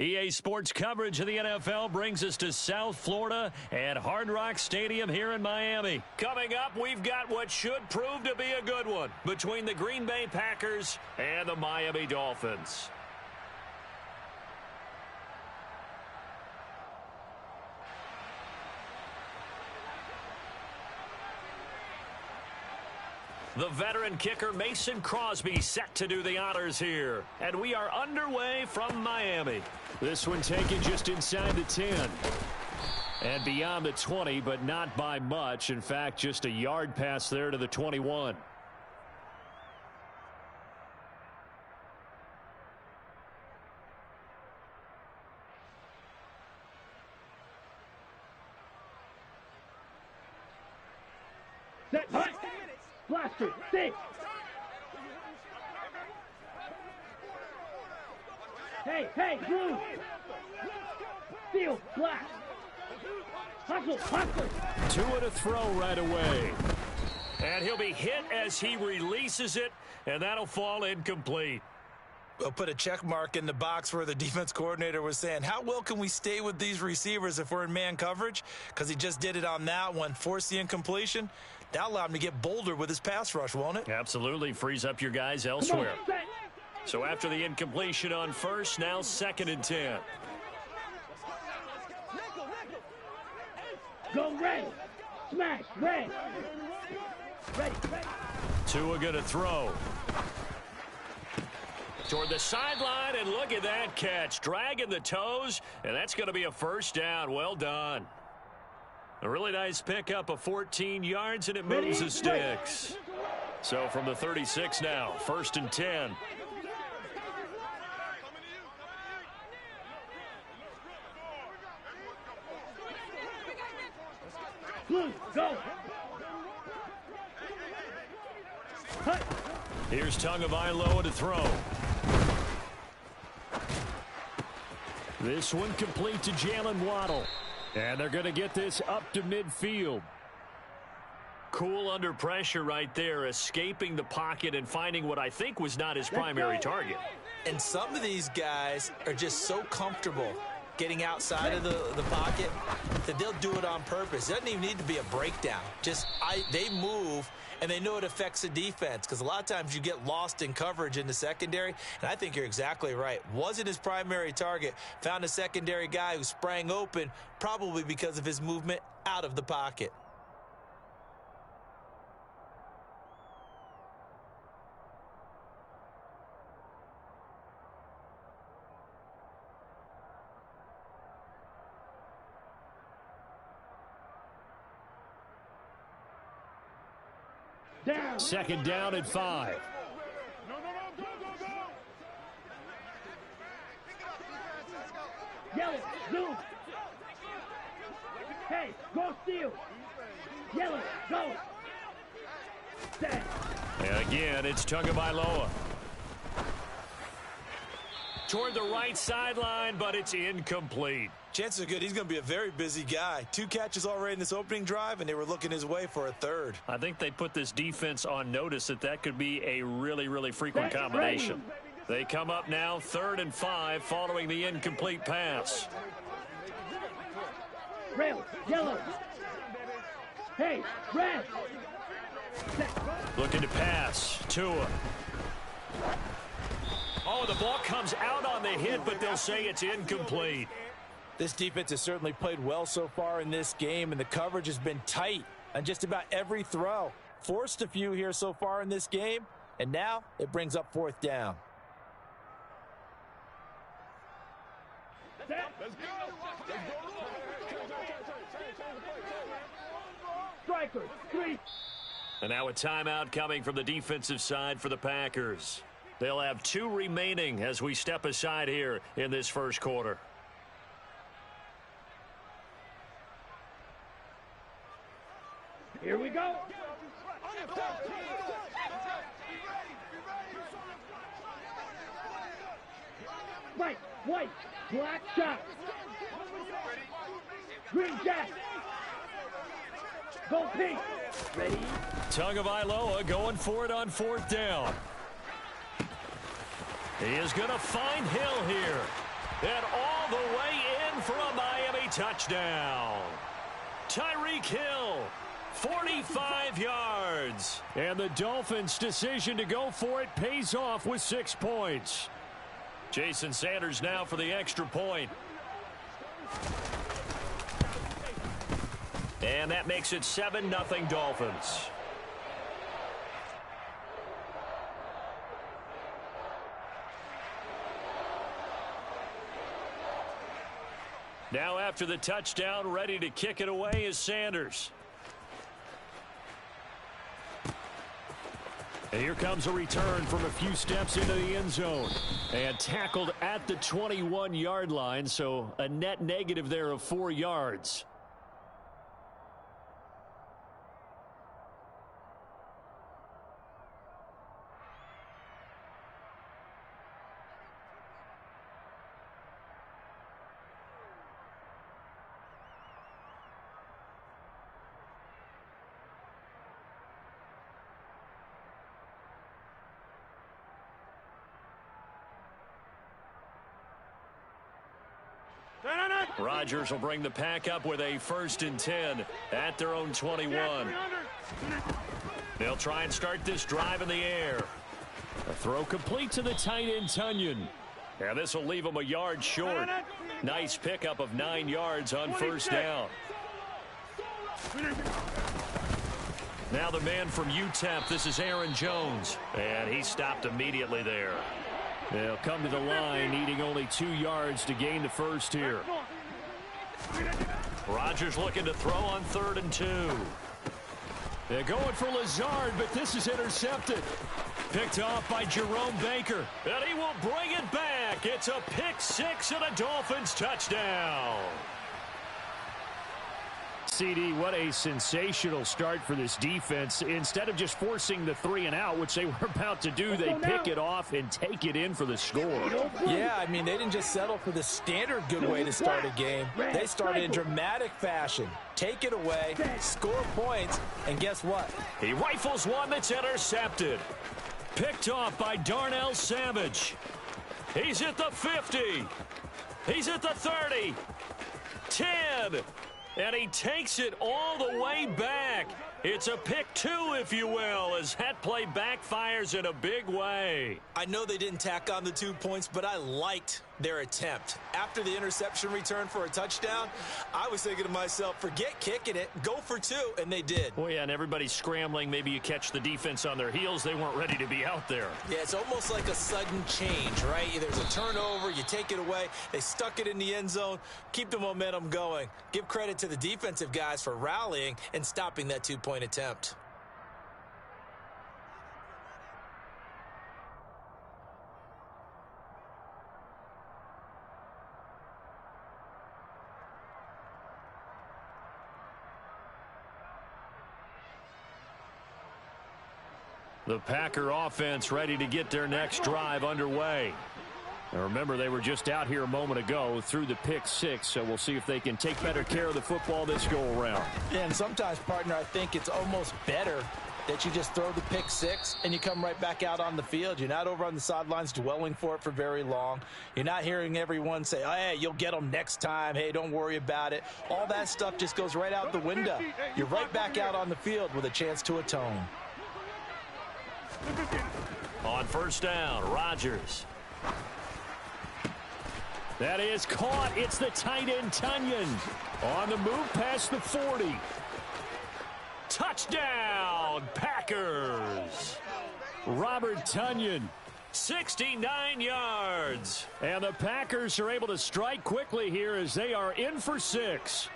EA Sports coverage of the NFL brings us to South Florida at Hard Rock Stadium here in Miami. Coming up, we've got what should prove to be a good one between the Green Bay Packers and the Miami Dolphins. The veteran kicker Mason Crosby set to do the honors here. And we are underway from Miami. This one taken just inside the 10. And beyond the 20, but not by much. In fact, just a yard pass there to the 21. Set, hut. Blaster, six. Hey, blue. Field, black. Hustle. Two to throw right away. And he'll be hit as he releases it, and that'll fall incomplete. We'll put a check mark in the box where the defense coordinator was saying, how well can we stay with these receivers if we're in man coverage? Because he just did it on that one, forced the incompletion. That'll allow him to get bolder with his pass rush, won't it? Absolutely. Frees up your guys elsewhere. So after the incompletion on first, now 2nd and 10. Go red. Smash, red. Ready. Tua going to throw. Toward the sideline, and look at that catch. Dragging the toes, and that's going to be a first down. Well done. A really nice pickup of 14 yards, and it moves the sticks. So from the 36 now, 1st and 10. Blue, go. Hut. Here's Tagovailoa to throw. This one complete to Jalen Waddle. And they're going to get this up to midfield. Cool under pressure right there, escaping the pocket and finding what I think was not his primary target. And some of these guys are just so comfortable getting outside of the pocket that they'll do it on purpose. It doesn't even need to be a breakdown. They move, and they know it affects the defense, because a lot of times you get lost in coverage in the secondary, and I think you're exactly right. Wasn't his primary target. Found a secondary guy who sprang open, probably because of his movement out of the pocket. Down. 2nd down at 5. Yellow, zoom. Hey, go steal. Yellow, go. Set. And again, it's Tagovailoa. Toward the right sideline, but it's incomplete. Chances are good he's going to be a very busy guy. 2 catches already in this opening drive, and they were looking his way for a 3rd. I think they put this defense on notice that could be a really, really frequent combination. They come up now 3rd and 5 following the incomplete pass. Rail, yellow. Hey, red. Looking to pass. Tua. Oh, the ball comes out on the hit, but they'll say it's incomplete. This defense has certainly played well so far in this game, and the coverage has been tight on just about every throw. Forced a few here so far in this game, and now it brings up 4th down. Striker, 3. And now a timeout coming from the defensive side for the Packers. They'll have 2 remaining as we step aside here in this first quarter. Here we go. White, black shot. Green jack. Go pink. Ready? Tagovailoa going for it on 4th down. He is going to find Hill here. And all the way in for a Miami touchdown. Tyreek Hill, 45 yards. And the Dolphins' decision to go for it pays off with 6 points. Jason Sanders now for the extra point. And that makes it 7-0 Dolphins. Now after the touchdown, ready to kick it away is Sanders. And here comes a return from a few steps into the end zone. And tackled at the 21-yard line, so a net negative there of 4 yards. Rodgers will bring the pack up with a 1st and 10 at their own 21. They'll try and start this drive in the air. A throw complete to the tight end, Tunyon. And this will leave them a yard short. Nice pickup of 9 yards on 1st down. Now the man from UTEP, this is Aaron Jones. And he stopped immediately there. They'll come to the line, needing only 2 yards to gain the 1st here. Rodgers looking to throw on 3rd and 2. They're going for Lazard, but this is intercepted. Picked off by Jerome Baker. And he will bring it back. It's a pick 6 and a Dolphins touchdown. CD, what a sensational start for this defense. Instead of just forcing the 3 and out, which they were about to do, they pick it off and take it in for the score. Yeah, I mean, they didn't just settle for the standard good way to start a game. They started in dramatic fashion. Take it away, score points, and guess what? He rifles one that's intercepted. Picked off by Darnell Savage. He's at the 50. He's at the 30. 10. And he takes it all the way back. It's a pick 2, if you will, as that play backfires in a big way. I know they didn't tack on the 2 points, but I liked their attempt. After the interception return for a touchdown, I was thinking to myself, forget kicking it, go for 2, and they did. Well, yeah, and everybody's scrambling. Maybe you catch the defense on their heels. They weren't ready to be out there. Yeah, it's almost like a sudden change, right? There's a turnover, you take it away, they stuck it in the end zone, keep the momentum going. Give credit to the defensive guys for rallying and stopping that 2-point attempt. The Packer offense ready to get their next drive underway. Now remember, they were just out here a moment ago through the pick 6, so we'll see if they can take better care of the football this go around. Yeah, and sometimes, partner, I think it's almost better that you just throw the pick 6 and you come right back out on the field. You're not over on the sidelines dwelling for it for very long. You're not hearing everyone say, oh, hey, you'll get them next time. Hey, don't worry about it. All that stuff just goes right out the window. You're right back out on the field with a chance to atone. On 1st down, Rodgers. That is caught. It's the tight end, Tunyon. On the move past the 40. Touchdown, Packers. Robert Tunyon, 69 yards. And the Packers are able to strike quickly here as they are in for 6.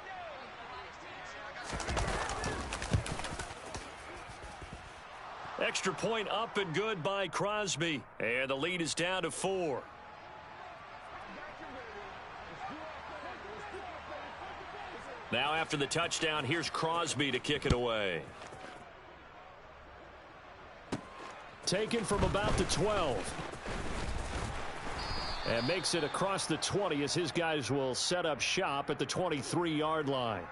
Extra point up and good by Crosby. And the lead is down to 4. Now after the touchdown, here's Crosby to kick it away. Taken from about the 12. And makes it across the 20 as his guys will set up shop at the 23-yard line.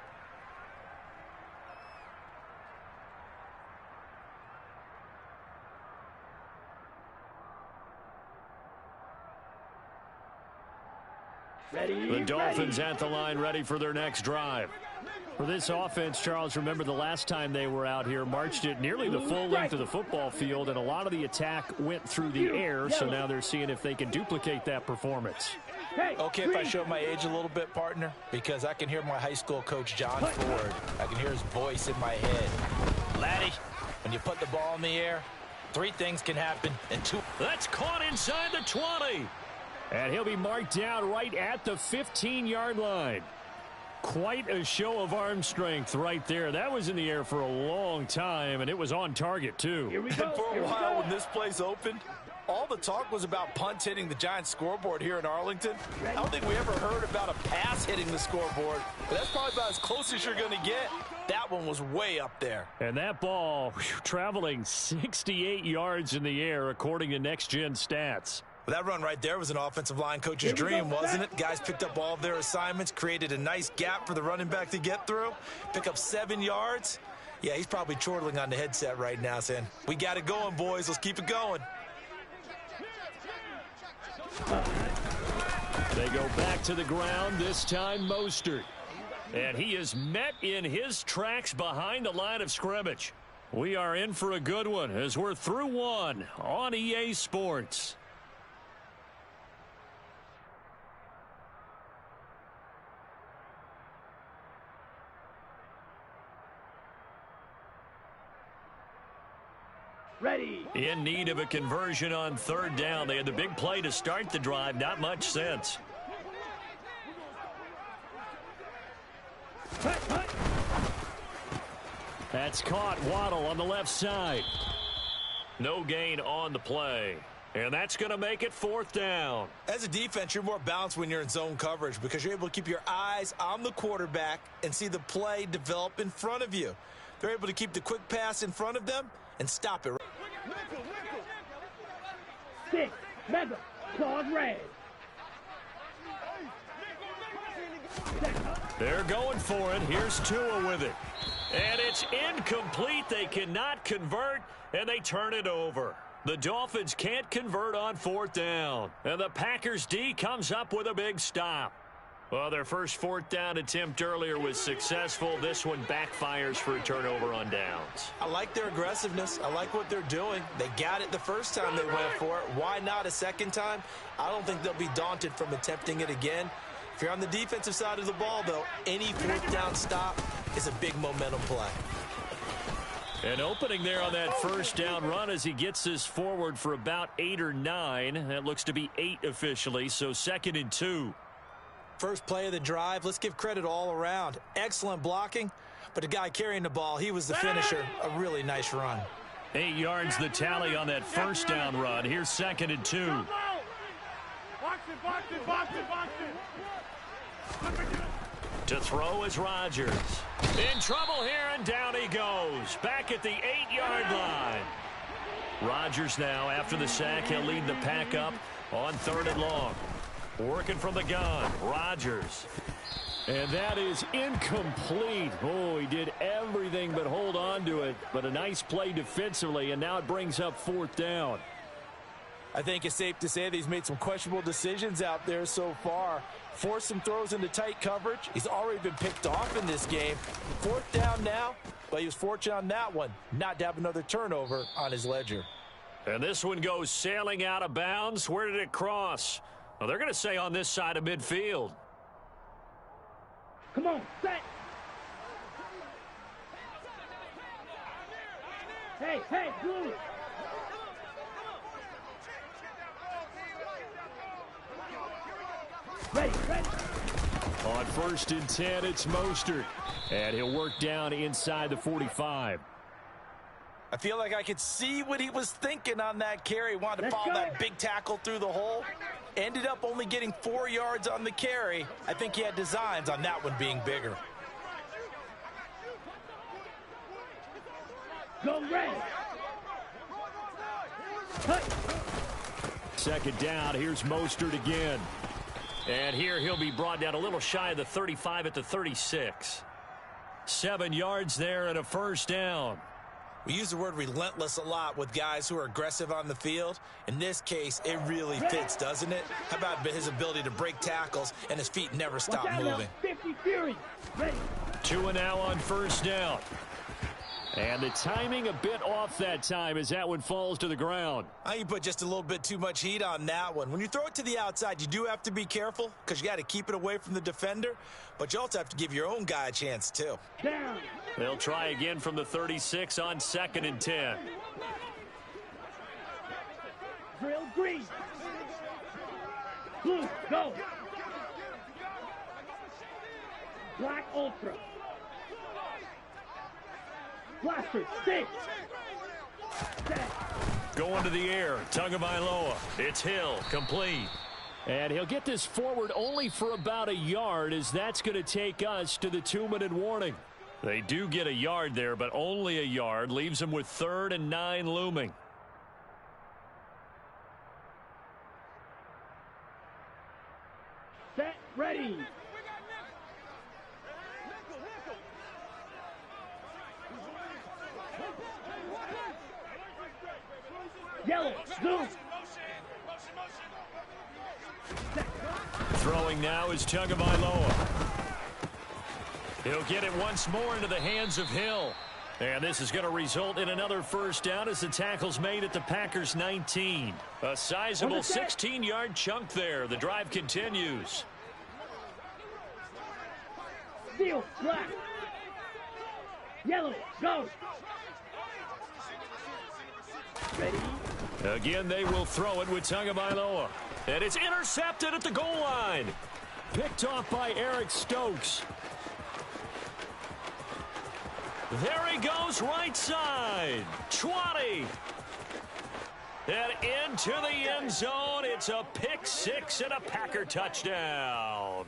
Ready, The Dolphins ready. at the line, ready for their next drive. For this offense, Charles, remember the last time they were out here, marched it nearly the full length of the football field, and a lot of the attack went through the air, so now they're seeing if they can duplicate that performance. Hey, Okay, if I show my age a little bit, partner, because I can hear my high school coach, John Ford. I can hear his voice in my head. Laddie, when you put the ball in the air, 3 things can happen, and 2. That's caught inside the 20. And he'll be marked down right at the 15-yard line. Quite a show of arm strength right there. That was in the air for a long time, and it was on target, too. Here we go. And for Here a we while go. when this place opened, all the talk was about punts hitting the Giants scoreboard here in Arlington. I don't think we ever heard about a pass hitting the scoreboard, but that's probably about as close as you're going to get. That one was way up there. And that ball traveling 68 yards in the air, according to Next Gen Stats. Well, that run right there was an offensive line coach's dream, wasn't it? Guys picked up all of their assignments, created a nice gap for the running back to get through, pick up 7 yards. Yeah, he's probably chortling on the headset right now saying, we got it going, boys. Let's keep it going. They go back to the ground, this time Mostert. And he is met in his tracks behind the line of scrimmage. We are in for a good one as we're through one on EA Sports. Ready. In need of a conversion on 3rd down. They had the big play to start the drive. Not much sense. Hut, hut. That's caught. Waddle on the left side. No gain on the play. And that's going to make it 4th down. As a defense, you're more balanced when you're in zone coverage because you're able to keep your eyes on the quarterback and see the play develop in front of you. They're able to keep the quick pass in front of them and stop it. 6, mega, claws red. They're going for it. Here's Tua with it. And it's incomplete. They cannot convert, and they turn it over. The Dolphins can't convert on 4th down. And the Packers D comes up with a big stop. Well, their first 4th down attempt earlier was successful. This one backfires for a turnover on downs. I like their aggressiveness. I like what they're doing. They got it the first time they went for it. Why not a second time? I don't think they'll be daunted from attempting it again. If you're on the defensive side of the ball, though, any 4th down stop is a big momentum play. An opening there on that 1st down run as he gets this forward for about 8 or 9. That looks to be 8 officially, so 2nd and 2. First play of the drive, let's give credit all around. Excellent blocking, but the guy carrying the ball, he was the finisher. A really nice run. 8 yards the tally on that 1st down run. Here's 2nd and 2. Box it, box it, box it, box it. To throw is Rodgers. In trouble here, and down he goes. Back at the 8-yard line. Rodgers now, after the sack, he'll lead the pack up on 3rd and long. Working from the gun, Rodgers. And that is incomplete. Oh, he did everything but hold on to it. But a nice play defensively, and now it brings up 4th down. I think it's safe to say that he's made some questionable decisions out there so far. Forced some throws into tight coverage. He's already been picked off in this game. 4th down now, but he was fortunate on that one not to have another turnover on his ledger. And this one goes sailing out of bounds. Where did it cross? Well, they're going to say on this side of midfield. Come on, set. Hey, hey, blue. Ready, ready. On 1st and 10, it's Mostert. And he'll work down inside the 45. I feel like I could see what he was thinking on that carry. Wanted to follow that big tackle through the hole. Ended up only getting 4 yards on the carry. I think he had designs on that one being bigger. Go red. Cut. 2nd down, here's Mostert again. And here he'll be brought down a little shy of the 35 at the 36. 7 yards there and a 1st down. We use the word relentless a lot with guys who are aggressive on the field. In this case, it really fits, doesn't it? How about his ability to break tackles and his feet never stop moving? 50 Fury. Ready. 2 and now on first down. And the timing a bit off that time as that one falls to the ground. I think you put just a little bit too much heat on that one. When you throw it to the outside, you do have to be careful because you got to keep it away from the defender, but you also have to give your own guy a chance too. Down. They'll try again from the 36 on 2nd and 10. Drill green. Blue, go. Black ultra. Blaster, stick. Set. Going to the air, Tagovailoa. It's Hill, complete. And he'll get this forward only for about a yard, as that's going to take us to the 2-minute warning. They do get a yard there, but only a yard. Leaves them with 3rd and 9 looming. Set, ready. Yellow, zoom. Throwing now is Tagovailoa. He'll get it once more into the hands of Hill. And this is going to result in another first down as the tackle's made at the Packers' 19. A sizable 16-yard chunk there. The drive continues. Steel, black. Yellow, go. Ready. Again, they will throw it with Tagovailoa. And it's intercepted at the goal line. Picked off by Eric Stokes. There he goes, right side. 20. And into the end zone. It's a pick six and a Packer touchdown.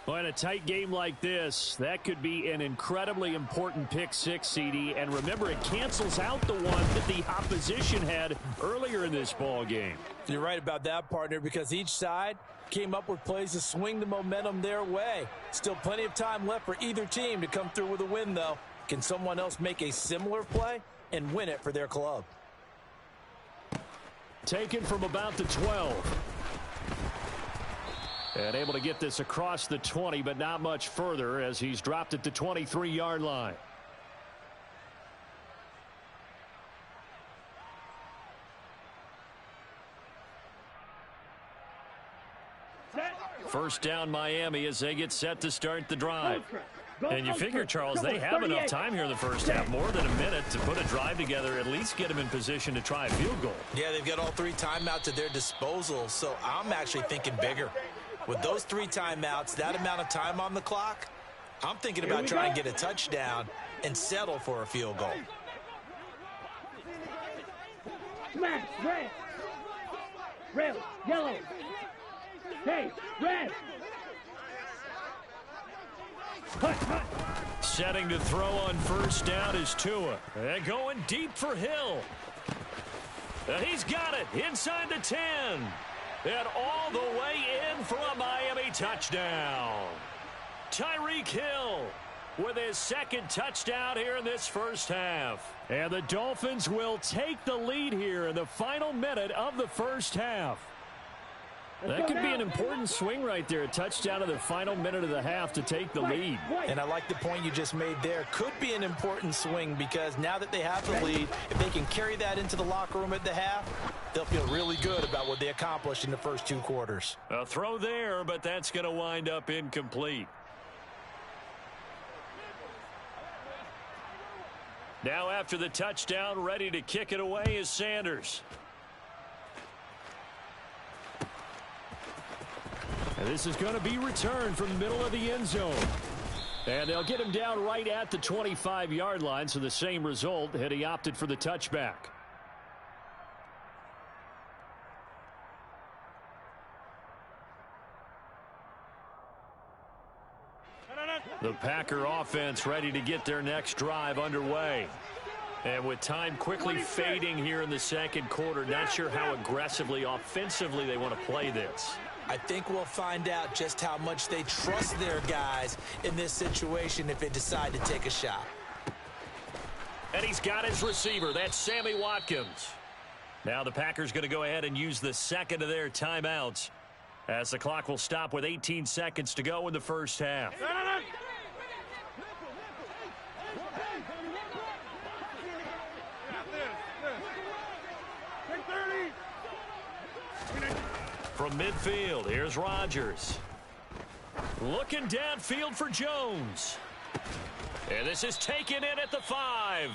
Well, in a tight game like this, that could be an incredibly important pick six, CD. And remember, it cancels out the one that the opposition had earlier in this ball game. You're right about that, partner, because each side came up with plays to swing the momentum their way. Still plenty of time left for either team to come through with a win, though. Can someone else make a similar play and win it for their club? Taken from about the 12. And able to get this across the 20, but not much further as he's dropped it to 23-yard line. First down Miami as they get set to start the drive. And you figure, Charles, they have enough time here in the first half, more than a minute, to put a drive together, at least get them in position to try a field goal. Yeah, they've got all 3 timeouts at their disposal, so I'm actually thinking bigger. With those 3 timeouts, that amount of time on the clock, I'm thinking about trying to get a touchdown and settle for a field goal. Smash, red. Red, yellow. Hey, red. Setting to throw on first down is Tua. And going deep for Hill. And he's got it inside the 10. And all the way in for a Miami touchdown. Tyreek Hill with his second touchdown here in this first half. And the Dolphins will take the lead here in the final minute of the first half. That could be an important swing right there. A touchdown in the final minute of the half to take the lead. And I like the point you just made there. Could be an important swing because now that they have the lead, if they can carry that into the locker room at the half, they'll feel really good about what they accomplished in the first 2 quarters. A throw there, but that's going to wind up incomplete. Now after the touchdown, ready to kick it away is Sanders. And this is going to be returned from the middle of the end zone. And they'll get him down right at the 25-yard line, so the same result had he opted for the touchback. The Packer offense ready to get their next drive underway. And with time quickly fading here in the second quarter, not sure how aggressively, offensively they want to play this. I think we'll find out just how much they trust their guys in this situation if they decide to take a shot. And he's got his receiver. That's Sammy Watkins. Now the Packers going to go ahead and use the second of their timeouts, as the clock will stop with 18 seconds to go in the first half. From midfield, here's Rodgers. Looking downfield for Jones. And this is taken in at the 5.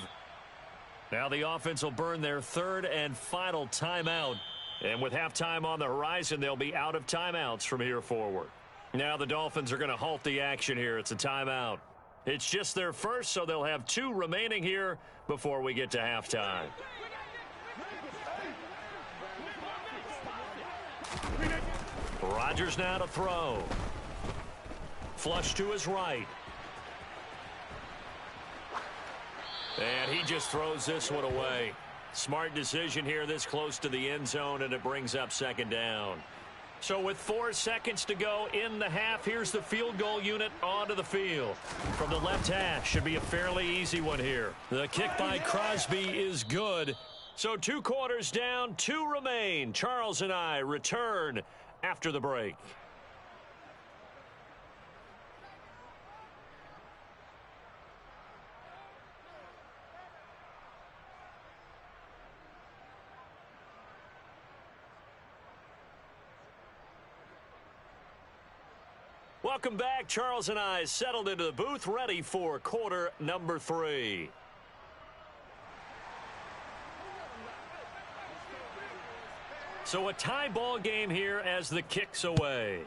Now the offense will burn their third and final timeout. And with halftime on the horizon, they'll be out of timeouts from here forward. Now the Dolphins are going to halt the action here. It's a timeout. It's just their first, so they'll have 2 remaining here before we get to halftime. Rodgers now to throw. Flush to his right. And he just throws this one away. Smart decision here this close to the end zone, and it brings up second down. So with 4 seconds to go in the half, here's the field goal unit onto the field. From the left hash, should be a fairly easy one here. The kick by Crosby is good. So 2 quarters down, 2 remain. Charles and I return after the break. Welcome back. Charles and I settled into the booth, ready for quarter number 3. So a tie ball game here as the kick's away.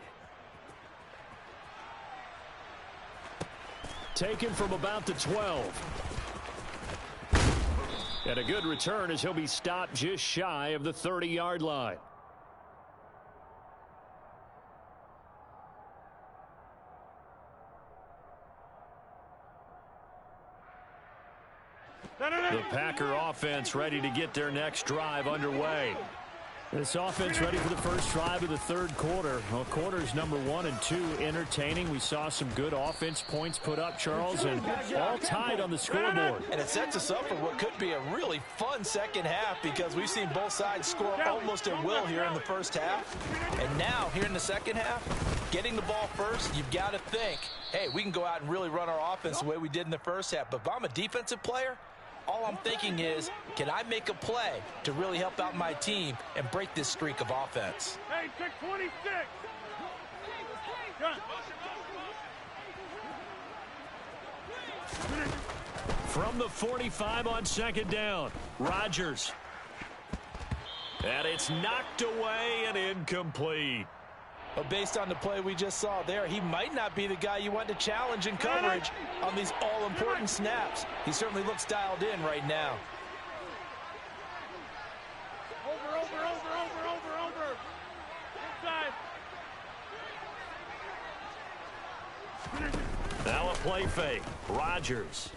Taken from about the 12. And a good return as he'll be stopped just shy of the 30-yard line. The Packer offense ready to get their next drive underway. This offense ready for the first drive of the third quarter. Well, quarters number 1 and 2 entertaining. We saw some good offense points put up, Charles, and all tied on the scoreboard. And it sets us up for what could be a really fun second half, because we've seen both sides score almost at will here in the first half. And now, here in the second half, getting the ball first, you've got to think, hey, we can go out and really run our offense the way we did in the first half. But if I'm a defensive player, all I'm thinking is, can I make a play to really help out my team and break this streak of offense? Hey, 626. From the 45 on second down, Rodgers. And it's knocked away and incomplete. But based on the play we just saw there, he might not be the guy you want to challenge in coverage on these all-important snaps. He certainly looks dialed in right now. Over. Inside. Now a play fake. Rodgers.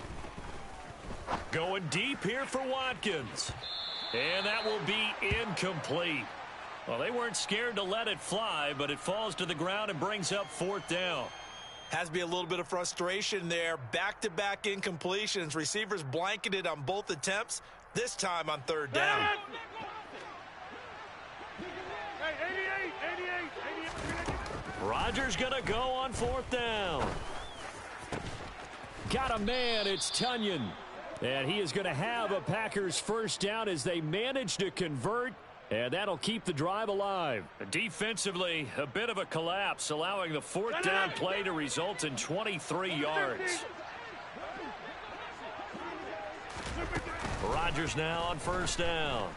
Going deep here for Watkins. And that will be incomplete. Well, they weren't scared to let it fly, but it falls to the ground and brings up 4th down. Has to be a little bit of frustration there. Back-to-back incompletions. Receivers blanketed on both attempts, this time on 3rd down. Hey, 88. Rodgers going to go on 4th down. Got a man. It's Tunyon. And he is going to have a Packers first down as they manage to convert. And that'll keep the drive alive. Defensively, a bit of a collapse, allowing the 4th down play to result in 23 yards. Rodgers now on 1st down.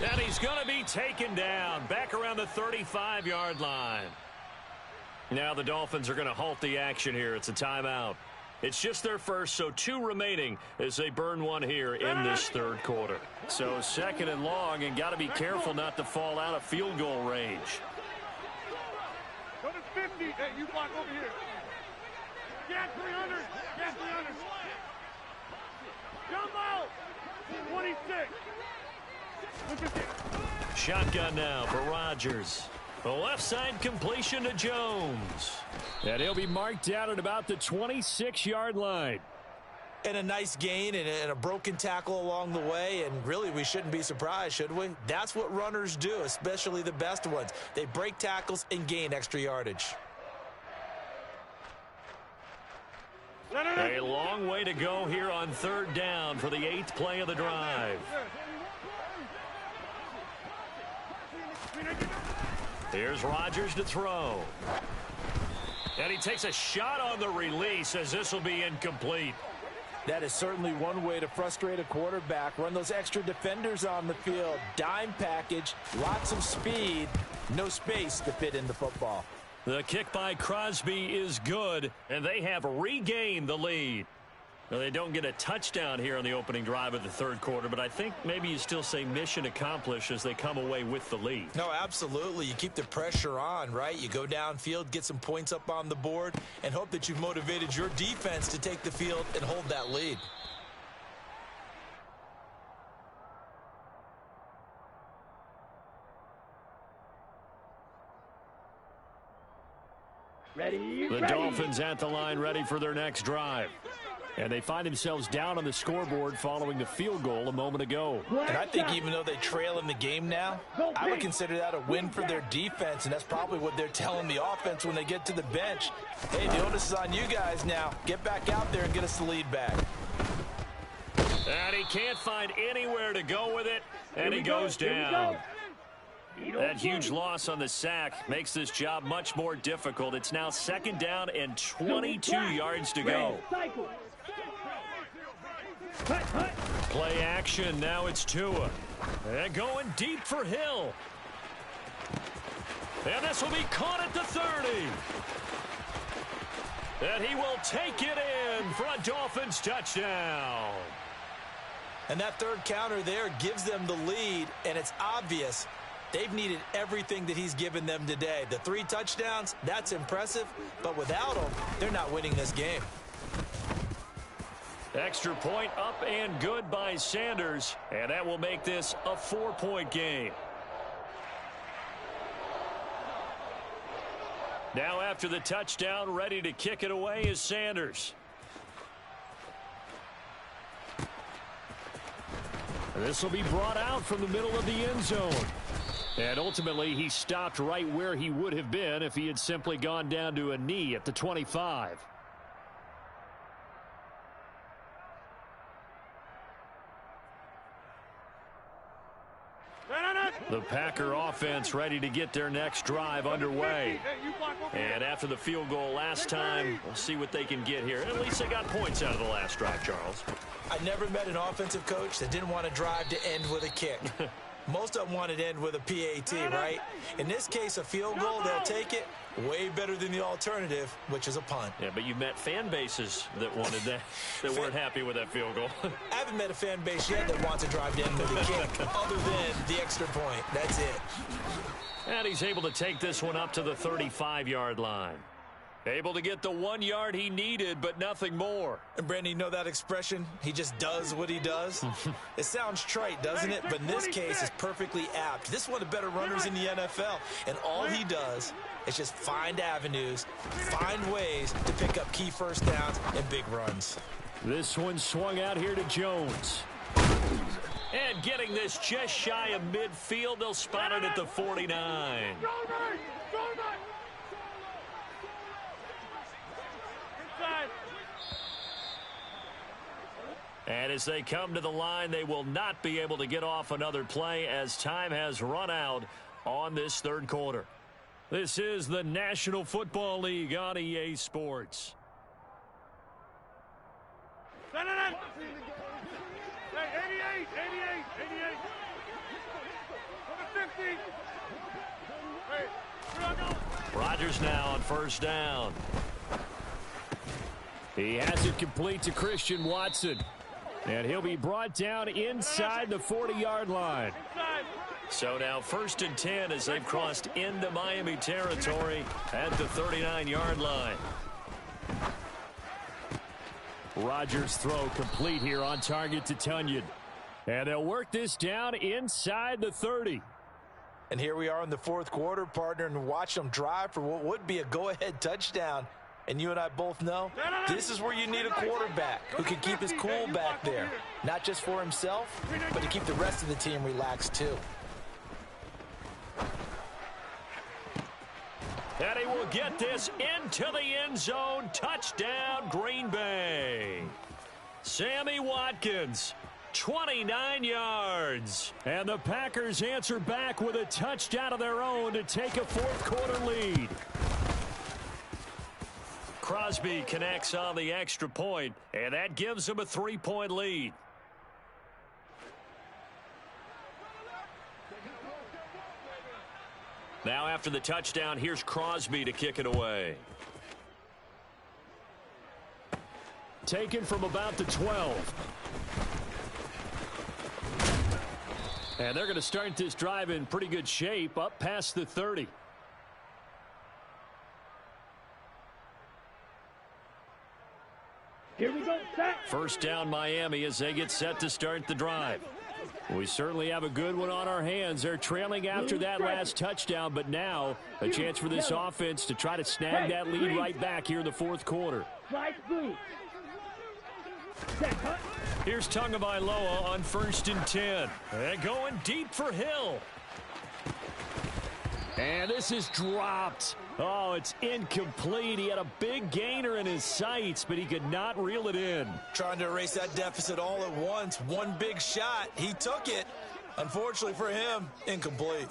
And he's going to be taken down back around the 35-yard line. Now the Dolphins are going to halt the action here. It's a timeout. It's just their first, so 2 remaining as they burn one here in this third quarter. So 2nd and long, and got to be careful not to fall out of field goal range. Go to 50. Hey, you block over here. Gas 300. Gas 300. Jump out. 26. Shotgun now for Rodgers. The left side completion to Jones. And he'll be marked down at about the 26-yard line. And a nice gain and a broken tackle along the way, and really we shouldn't be surprised, should we? That's what runners do, especially the best ones. They break tackles and gain extra yardage. A long way to go here on third down for the 8th play of the drive. Here's Rodgers to throw. And he takes a shot on the release as this will be incomplete. That is certainly one way to frustrate a quarterback. Run those extra defenders on the field. Dime package, lots of speed, no space to fit in the football. The kick by Crosby is good, and they have regained the lead. Now, they don't get a touchdown here on the opening drive of the third quarter, but I think maybe you still say mission accomplished as they come away with the lead. No, absolutely. You keep the pressure on, right? You go downfield, get some points up on the board, and hope that you've motivated your defense to take the field and hold that lead. The Dolphins at the line ready for their next drive. And they find themselves down on the scoreboard following the field goal a moment ago. And I think even though they trail in the game now, I would consider that a win for their defense, and that's probably what they're telling the offense when they get to the bench. Hey, the onus is on you guys now. Get back out there and get us the lead back. And he can't find anywhere to go with it, and he goes down. That huge loss on the sack makes this job much more difficult. It's now 2nd down and 22 yards to go. Play action. Now it's Tua. And going deep for Hill. And this will be caught at the 30. And he will take it in for a Dolphins touchdown. And that third counter there gives them the lead, and it's obvious they've needed everything that he's given them today. The 3 touchdowns, that's impressive, but without him, they're not winning this game. Extra point up and good by Sanders, and that will make this a 4-point game. Now after the touchdown, ready to kick it away is Sanders. This will be brought out from the middle of the end zone. And ultimately, he stopped right where he would have been if he had simply gone down to a knee at the 25. The Packer offense ready to get their next drive underway. And after the field goal last time, we'll see what they can get here. At least they got points out of the last drive, Charles. I never met an offensive coach that didn't want to drive to end with a kick. Most of them want to end with a PAT, right? In this case, a field goal, they'll take it. Way better than the alternative, which is a punt. Yeah, but you've met fan bases that wanted that, that weren't happy with that field goal. I haven't met a fan base yet that wants to drive to end with a kick, other than the extra point. That's it. And he's able to take this one up to the 35-yard line. Able to get the 1 yard he needed, but nothing more. And, Brandon, you know that expression? He just does what he does? It sounds trite, doesn't it? But in this case, it's perfectly apt. This is one of the better runners in the NFL. And all he does is just find avenues, find ways to pick up key first downs and big runs. This one swung out here to Jones. And getting this just shy of midfield, they'll spot it at the 49. And as they come to the line, they will not be able to get off another play as time has run out on this third quarter. This is the National Football League on EA Sports. Hey, 88. Over 50. Hey, Rodgers now on first down. He has it complete to Christian Watson. And he'll be brought down inside the 40-yard line. So now 1st and 10 as they've crossed into Miami territory at the 39-yard line. Rodgers' throw complete here on target to Tunyon. And they'll work this down inside the 30. And here we are in the fourth quarter, partner, and watch them drive for what would be a go-ahead touchdown. And you and I both know this is where you need a quarterback who can keep his cool back there. Not just for himself, but to keep the rest of the team relaxed too. And he will get this into the end zone. Touchdown, Green Bay. Sammy Watkins, 29 yards. And the Packers answer back with a touchdown of their own to take a fourth-quarter lead. Crosby connects on the extra point, and that gives him a 3-point lead. Now after the touchdown, here's Crosby to kick it away. Taken from about the 12. And they're going to start this drive in pretty good shape, up past the 30. Here we go, set. First down, Miami, as they get set to start the drive. We certainly have a good one on our hands. They're trailing after that last touchdown, but now a chance for this offense to try to snag that lead right back here in the fourth quarter. Here's Tagovailoa on 1st and 10. And going deep for Hill. And this is dropped. Oh, it's incomplete. He had a big gainer in his sights, but he could not reel it in. Trying to erase that deficit all at once. One big shot. He took it. Unfortunately for him, incomplete.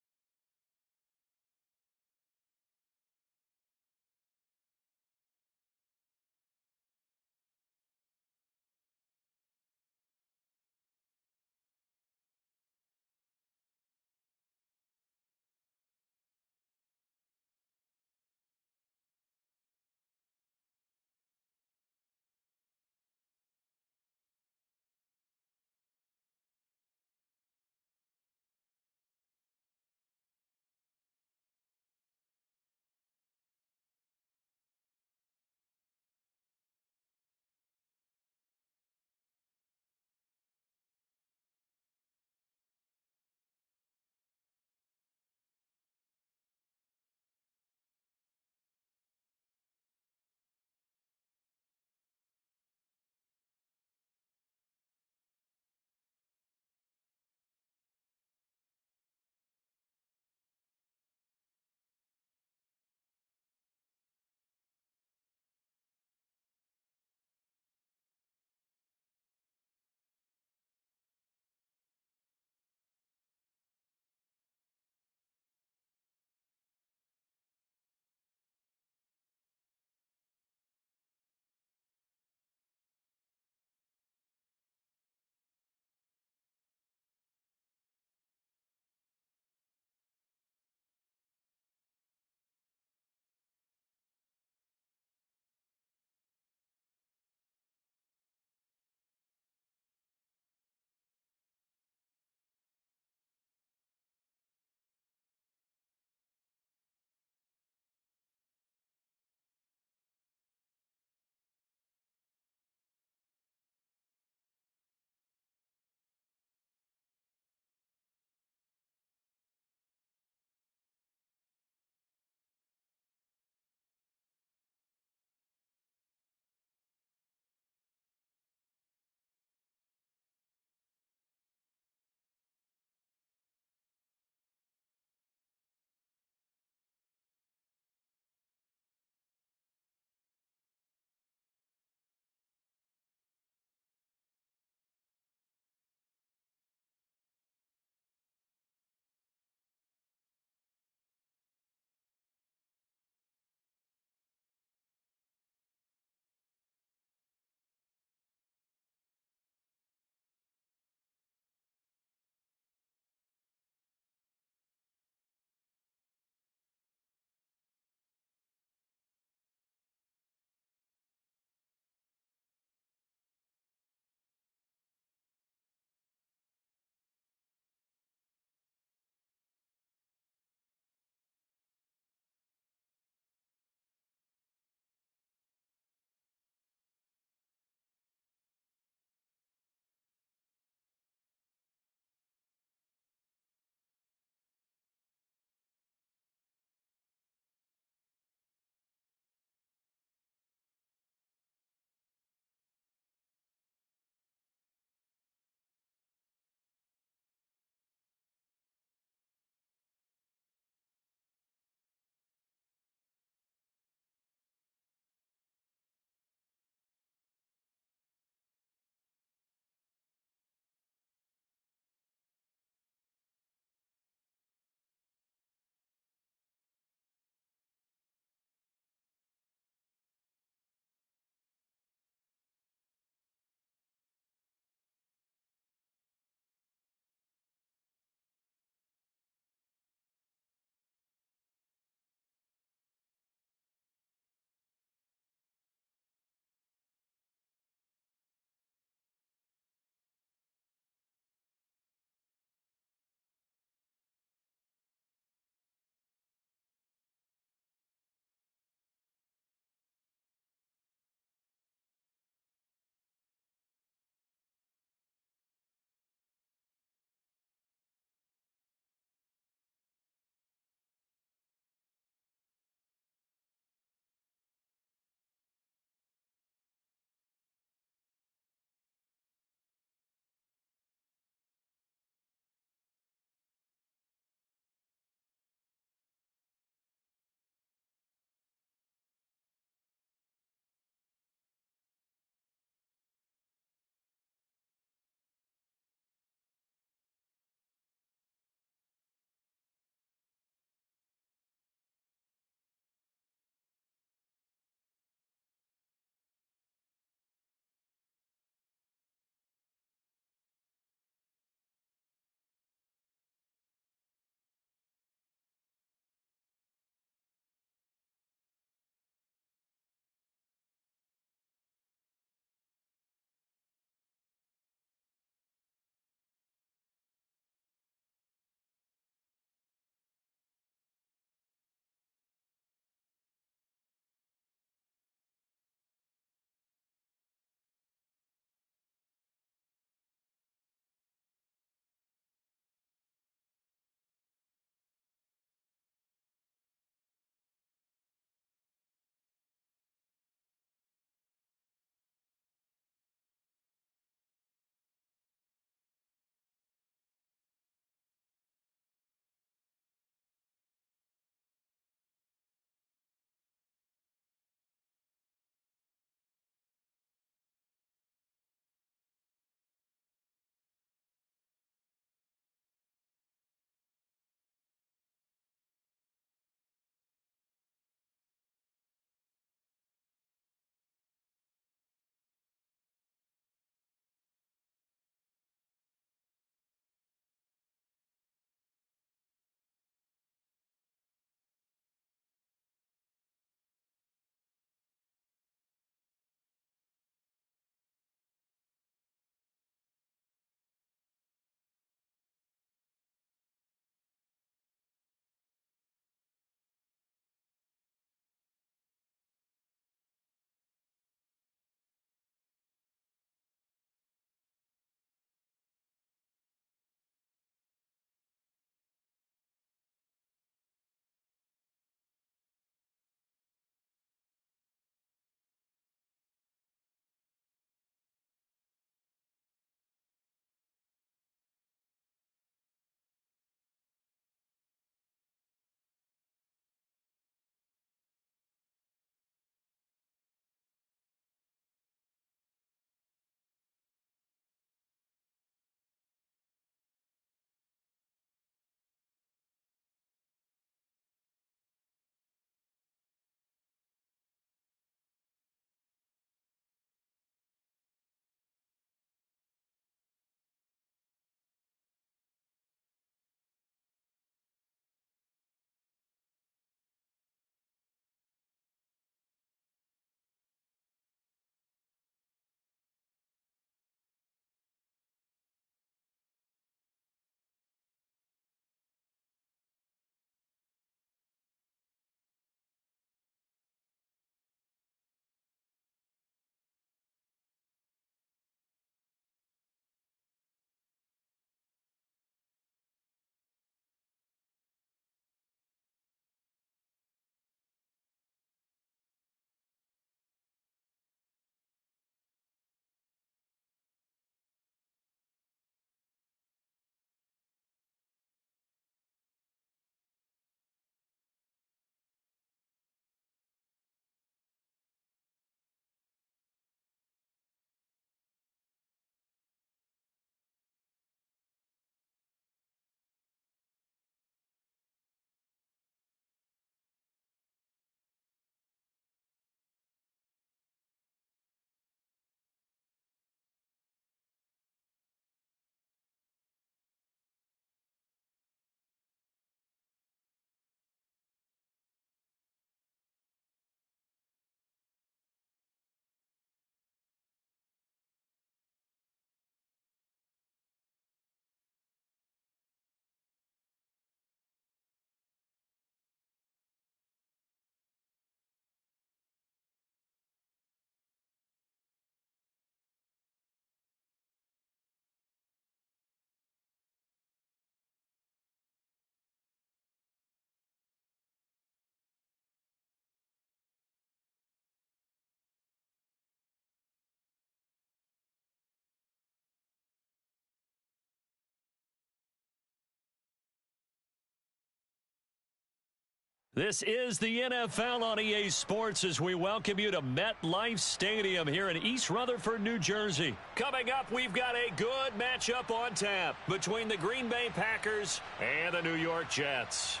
This is the NFL on EA Sports as we welcome you to MetLife Stadium here in East Rutherford, New Jersey. Coming up, we've got a good matchup on tap between the Green Bay Packers and the New York Jets.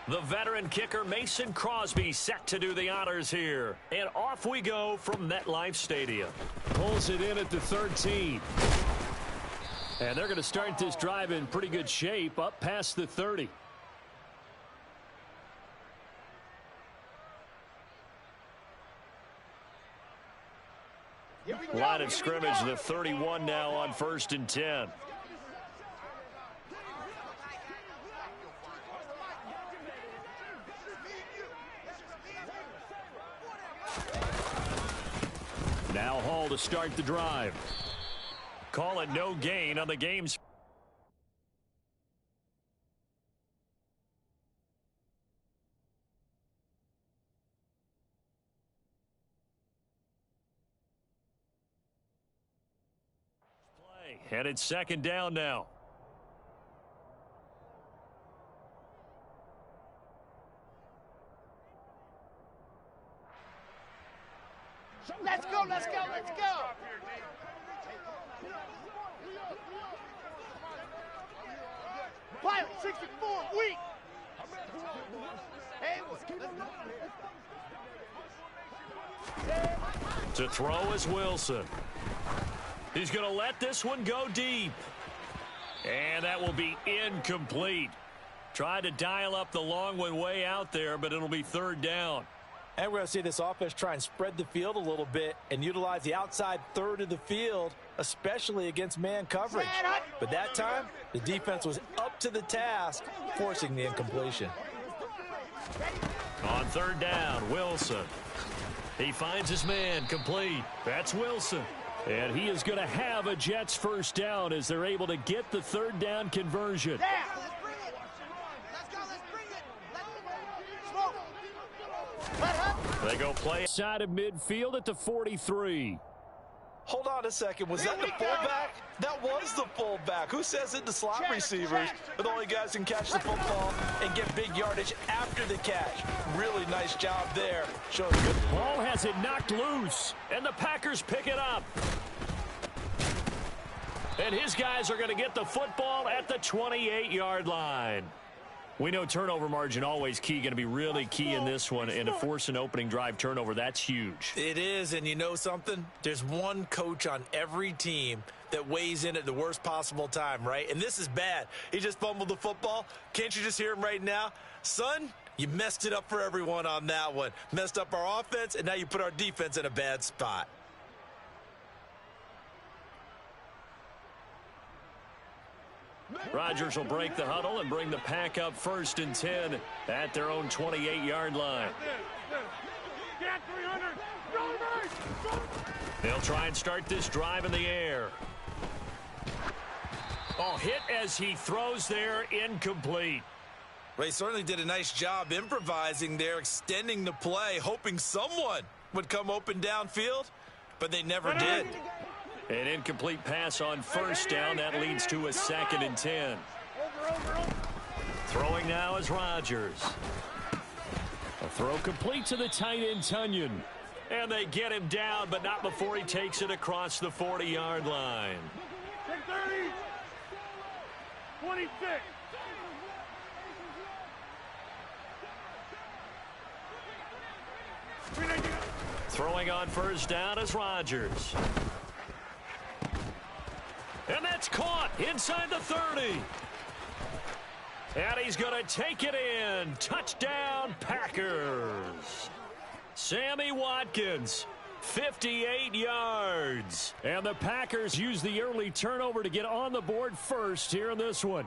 The veteran kicker Mason Crosby set to do the honors here. And off we go from MetLife Stadium. Pulls it in at the 13. And they're going to start this drive in pretty good shape up past the 30. Line of scrimmage, the 31 now on 1st and 10. Now Hall to start the drive. Call it no gain on the game's. Play, and it's 2nd down now. Let's go, let's go, let's go. Pilot 64, weak. Hey, To throw is Wilson. He's going to let this one go deep. And that will be incomplete. Tried to dial up the long one way out there, but it'll be 3rd down. And we're going to see this offense try and spread the field a little bit and utilize the outside third of the field, especially against man coverage. But that time, the defense was up to the task, forcing the incompletion. On 3rd down, Wilson. He finds his man complete. That's Wilson. And he is going to have a Jets 1st down as they're able to get the 3rd down conversion. They go play side of midfield at the 43. Hold on a second. Was that the fullback? That was the fullback. Who says it? The slot receivers are the only guys who can catch the football and get big yardage after the catch. Really nice job there. Showing good. Ball has it knocked loose, and the Packers pick it up. And his guys are going to get the football at the 28-yard line. We know turnover margin always key, going to be really key in this one, and to force an opening drive turnover, that's huge. It is, and you know something? There's one coach on every team that weighs in at the worst possible time, right? And this is bad. He just fumbled the football. Can't you just hear him right now? Son, you messed it up for everyone on that one. Messed up our offense, and now you put our defense in a bad spot. Rodgers will break the huddle and bring the pack up 1st and 10 at their own 28-yard line. They'll try and start this drive in the air. Oh, hit as he throws there, incomplete. Well, he certainly did a nice job improvising there, extending the play, hoping someone would come open downfield, but they never did. An incomplete pass on 1st down. That leads to a 2nd and 10. Throwing now is Rodgers. A throw complete to the tight end, Tunyon. And they get him down, but not before he takes it across the 40-yard line. 30, 26. Throwing on 1st down is Rodgers. And that's caught inside the 30. And he's going to take it in. Touchdown, Packers. Sammy Watkins, 58 yards. And the Packers use the early turnover to get on the board first here in this one.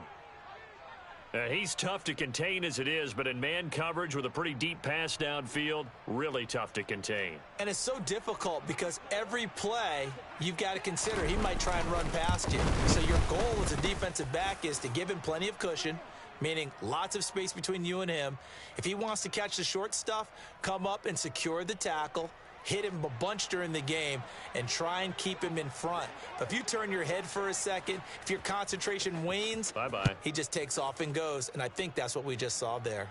He's tough to contain as it is, but in man coverage with a pretty deep pass downfield, really tough to contain. And it's so difficult because every play you've got to consider he might try and run past you. So your goal as a defensive back is to give him plenty of cushion, meaning lots of space between you and him. If he wants to catch the short stuff, come up and secure the tackle, hit him a bunch during the game, and try and keep him in front. But if you turn your head for a second, if your concentration wanes, bye-bye, he just takes off and goes, and I think that's what we just saw there.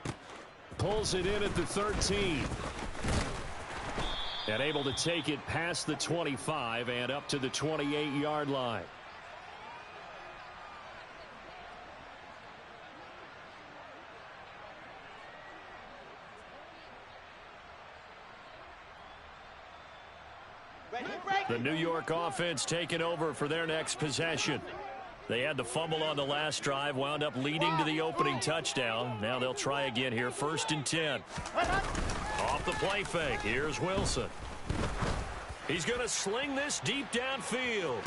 Pulls it in at the 13. And able to take it past the 25 and up to the 28-yard line. The New York offense taking over for their next possession. They had the fumble on the last drive, wound up leading to the opening touchdown. Now they'll try again here, 1st and 10. Off the play fake, here's Wilson. He's going to sling this deep downfield.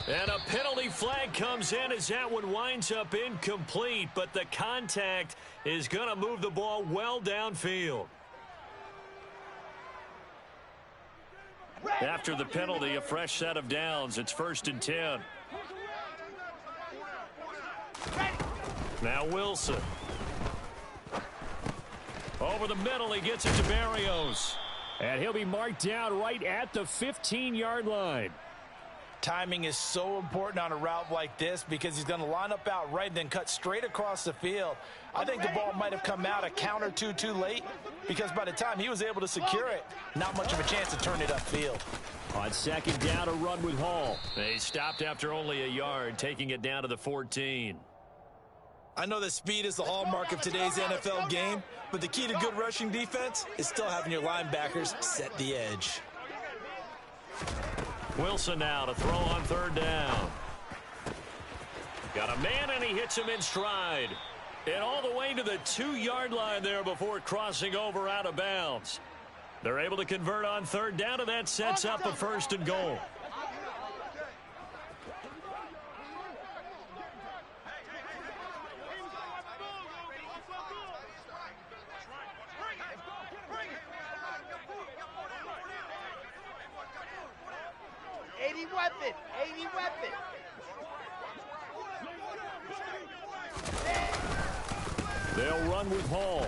And a penalty flag comes in as that one winds up incomplete, but the contact is going to move the ball well downfield. After the penalty, a fresh set of downs. It's 1st and 10. Now Wilson. Over the middle, he gets it to Barrios. And he'll be marked down right at the 15-yard line. Timing is so important on a route like this because he's going to line up out right and then cut straight across the field. I think the ball might have come out a count or two too late because by the time he was able to secure it, not much of a chance to turn it upfield. On 2nd down, a run with Hall. They stopped after only a yard, taking it down to the 14. I know that speed is the hallmark of today's NFL game, but the key to good rushing defense is still having your linebackers set the edge. Wilson now to throw on 3rd down. Got a man, and he hits him in stride. And all the way to the 2-yard line there before crossing over out of bounds. They're able to convert on 3rd down, and that sets up a 1st and goal. They'll run with Hall.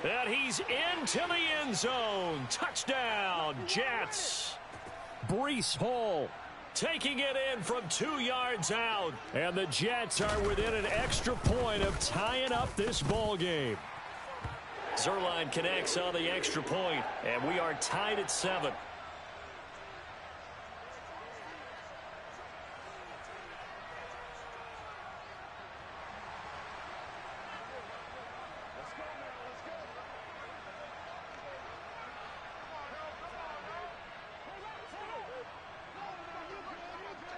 And he's into the end zone. Touchdown, Jets. Breece Hall taking it in from 2 yards out. And the Jets are within an extra point of tying up this ball game. Zerline connects on the extra point, and we are tied at 7.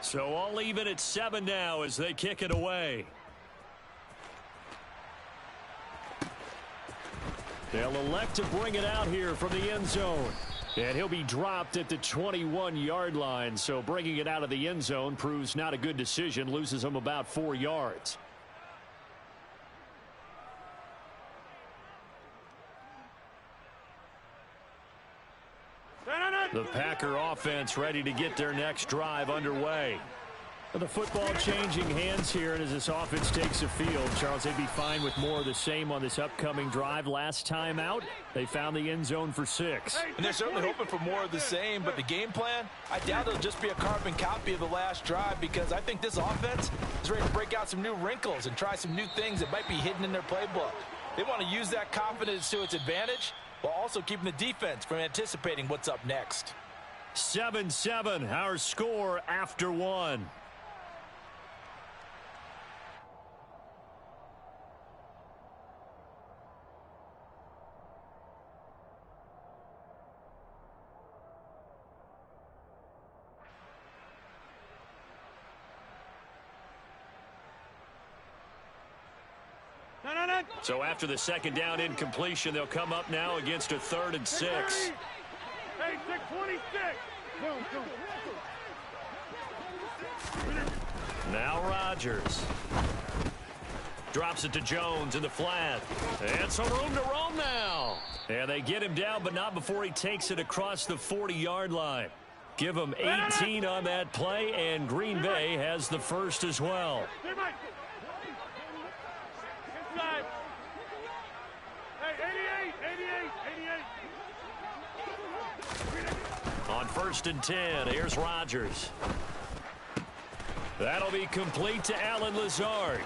So all even at 7 now as they kick it away. They'll elect to bring it out here from the end zone. And he'll be dropped at the 21-yard line. So bringing it out of the end zone proves not a good decision. Loses him about 4 yards. The Packer offense ready to get their next drive underway. The football changing hands here, and as this offense takes the field, Charles, they'd be fine with more of the same on this upcoming drive. Last time out, they found the end zone for 6. And they're certainly hoping for more of the same, but the game plan, I doubt it'll just be a carbon copy of the last drive because I think this offense is ready to break out some new wrinkles and try some new things that might be hidden in their playbook. They want to use that confidence to its advantage while also keeping the defense from anticipating what's up next. 7-7, our score after 1. So after the second down incompletion, they'll come up now against a 3rd and 6. Hey, 626. Now Rodgers. Drops it to Jones in the flat. And some room to roam now. And they get him down, but not before he takes it across the 40-yard line. Give him 18 on that play, and Green Bay has the first as well. On 1st and 10, here's Rodgers. That'll be complete to Allen Lazard.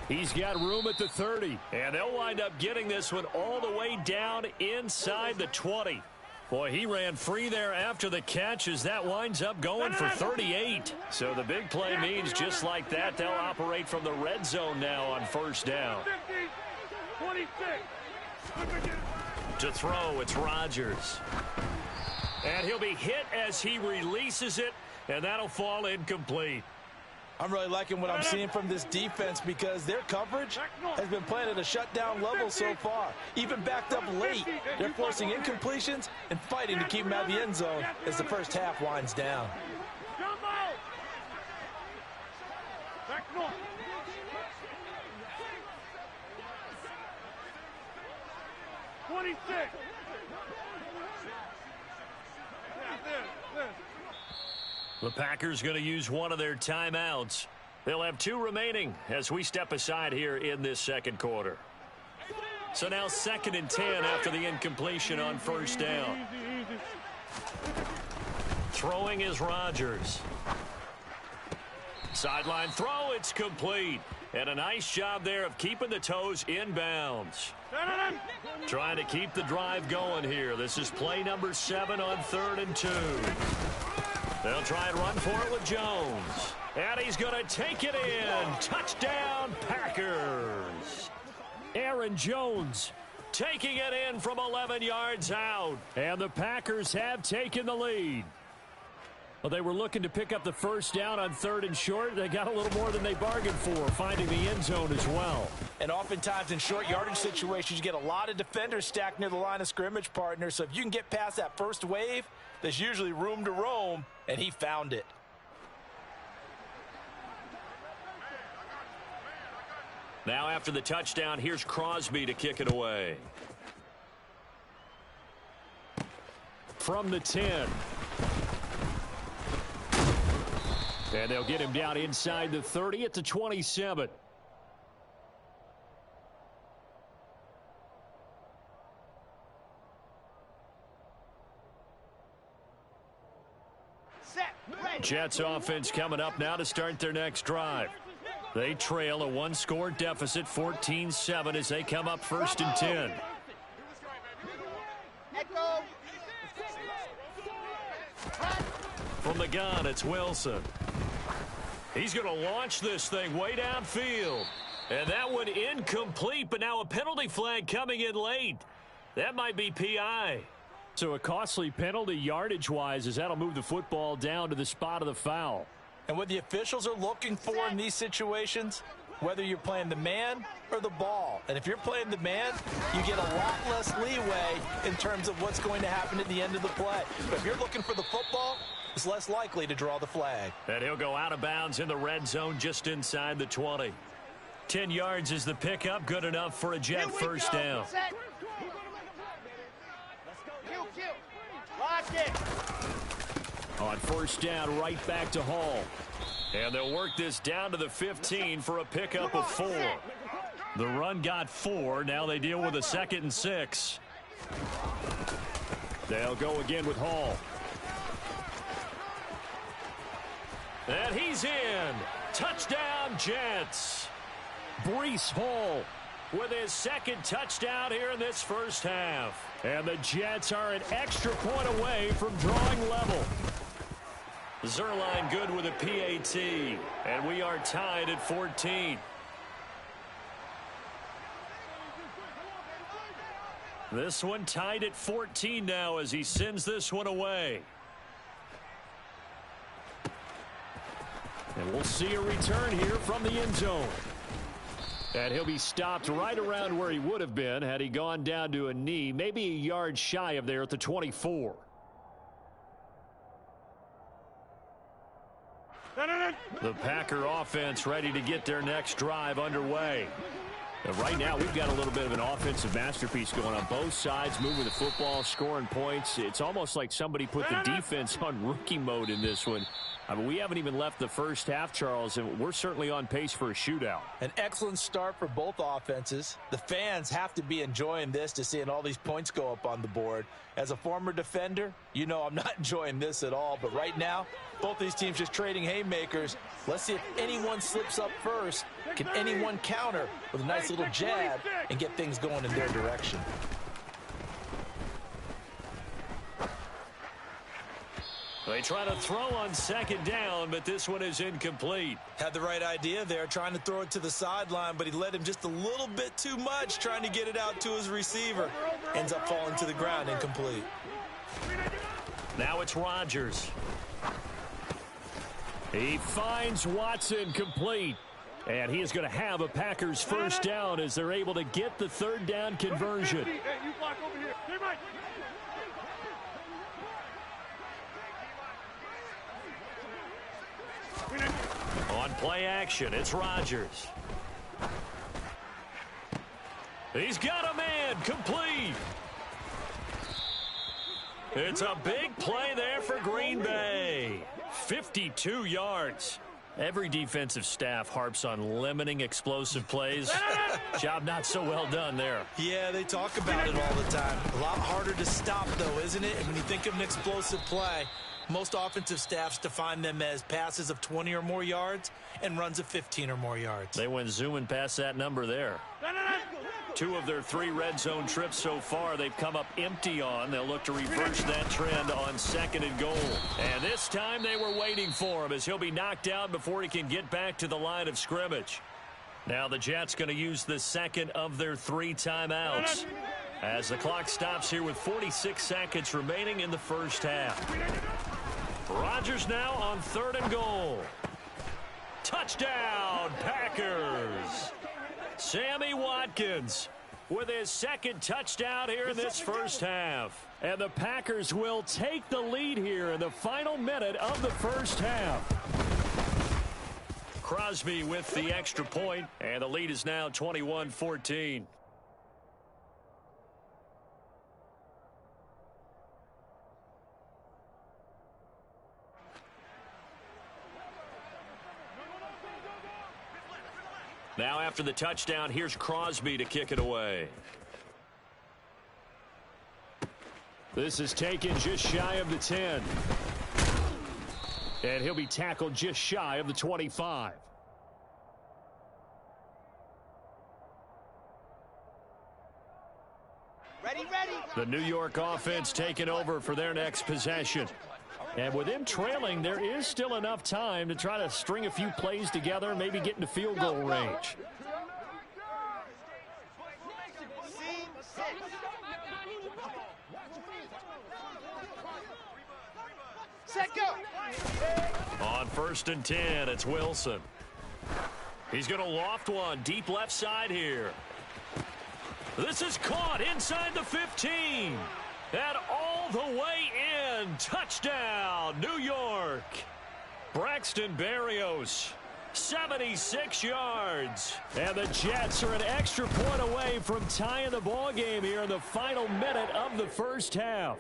He's got room at the 30, and they'll wind up getting this one all the way down inside the 20. Boy, he ran free there after the catch as that winds up going for 38. So the big play means just like that, they'll operate from the red zone now on 1st down. 26. To throw, it's Rodgers. And he'll be hit as he releases it, and that'll fall incomplete. I'm really liking what I'm seeing from this defense because their coverage has been playing at a shutdown level so far. Even backed up late, they're forcing incompletions and fighting to keep them out of the end zone as the first half winds down. 26. The Packers going to use one of their timeouts. They'll have 2 remaining as we step aside here in this second quarter. So now 2nd and 10 after the incompletion on 1st down. Throwing is Rodgers. Sideline throw, it's complete. And a nice job there of keeping the toes inbounds. Trying to keep the drive going here. This is play number 7 on 3rd and 2. They'll try and run for it with Jones. And he's going to take it in. Touchdown, Packers. Aaron Jones taking it in from 11 yards out. And the Packers have taken the lead. Well, they were looking to pick up the first down on 3rd and short. They got a little more than they bargained for, finding the end zone as well. And oftentimes in short yardage situations, you get a lot of defenders stacked near the line of scrimmage, partner. So if you can get past that first wave, there's usually room to roam, and he found it. Now after the touchdown, here's Crosby to kick it away. From the 10. And they'll get him down inside the 30 at the 27. Jets offense coming up now to start their next drive. They trail a 1-score deficit, 14-7 as they come up 1st and 10. From the gun, it's Wilson. He's going to launch this thing way downfield. And that one incomplete, but now a penalty flag coming in late. That might be PI. So a costly penalty yardage-wise as that'll move the football down to the spot of the foul. And what the officials are looking for in these situations, whether you're playing the man or the ball. And if you're playing the man, you get a lot less leeway in terms of what's going to happen at the end of the play. But if you're looking for the football, it's less likely to draw the flag. And he'll go out of bounds in the red zone just inside the 20. 10 yards is the pickup, good enough for a Jet first down. On 1st down, right back to Hall. And they'll work this down to the 15 for a pickup of 4. The run got 4. Now they deal with a 2nd and 6. They'll go again with Hall. And he's in. Touchdown, Jets. Breece Hall with his 2nd touchdown here in this first half. And the Jets are an extra point away from drawing level. Zerline good with a PAT. And we are tied at 14. This one tied at 14 now as he sends this one away. And we'll see a return here from the end zone. And he'll be stopped right around where he would have been had he gone down to a knee, maybe a yard shy of there at the 24. The Packer offense ready to get their next drive underway. And right now, we've got a little bit of an offensive masterpiece going on both sides, moving the football, scoring points. It's almost like somebody put the defense on rookie mode in this one. I mean, we haven't even left the first half, Charles, and we're certainly on pace for a shootout. An excellent start for both offenses. The fans have to be enjoying this to seeing all these points go up on the board. As a former defender, you know I'm not enjoying this at all. But right now, both these teams just trading haymakers. Let's see if anyone slips up first. Can anyone counter with a nice little jab and get things going in their direction? They try to throw on second down, but this one is incomplete. Had the right idea there, trying to throw it to the sideline, but he led him just a little bit too much, trying to get it out to his receiver. Ends up falling to the ground, incomplete. Now it's Rodgers. He finds Watson complete. And he is going to have a Packers first down as they're able to get the third down conversion. On play action, it's Rodgers. He's got a man complete. It's a big play there for Green Bay. 52 yards. Every defensive staff harps on limiting explosive plays. Job not so well done there. Yeah, they talk about it all the time. A lot harder to stop, though, isn't it? And when you think of an explosive play, most offensive staffs define them as passes of 20 or more yards and runs of 15 or more yards. They went zooming past that number there. 2 of their 3 red zone trips so far they've come up empty on. They'll look to reverse that trend on second and goal. And this time they were waiting for him as he'll be knocked out before he can get back to the line of scrimmage. Now the Jets going to use the second of their 3 timeouts as the clock stops here with 46 seconds remaining in the first half. Rodgers now on third and goal. Touchdown, Packers! Sammy Watkins with his second touchdown here in this first half. And the Packers will take the lead here in the final minute of the first half. Crosby with the extra point, and the lead is now 21-14. Now after the touchdown, here's Crosby to kick it away. This is taken just shy of the 10. And he'll be tackled just shy of the 25. Ready. The New York offense taking over for their next possession. And with them trailing, there is still enough time to try to string a few plays together and maybe get into field goal range. Set, go. On first and 10, it's Wilson. He's going to loft one deep left side here. This is caught inside the 15. And all the way in. Touchdown, New York. Braxton Berrios, 76 yards. And the Jets are an extra point away from tying the ball game here in the final minute of the first half.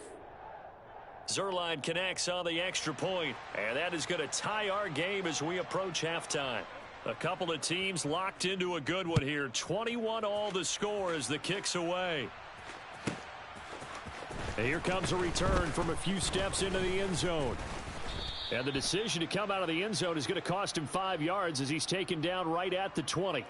Zerline connects on the extra point, and that is going to tie our game as we approach halftime. A couple of teams locked into a good one here. 21-all the score as the kick's away. And here comes a return from a few steps into the end zone. And the decision to come out of the end zone is going to cost him 5 yards as he's taken down right at the 20.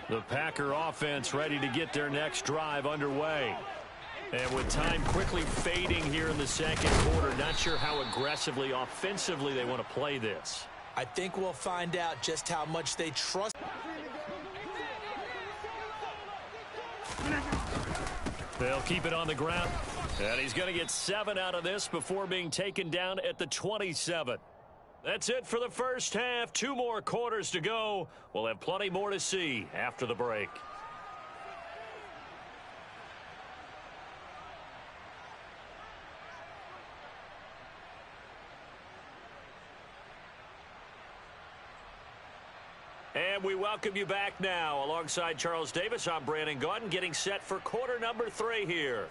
The Packer offense ready to get their next drive underway. And with time quickly fading here in the second quarter, not sure how aggressively, offensively they want to play this. I think we'll find out just how much they trust. They'll keep it on the ground. And he's going to get 7 out of this before being taken down at the 27. That's it for the first half. 2 more quarters to go. We'll have plenty more to see after the break. And we welcome you back now. Alongside Charles Davis, I'm Brandon Gaudin, getting set for quarter number 3 here.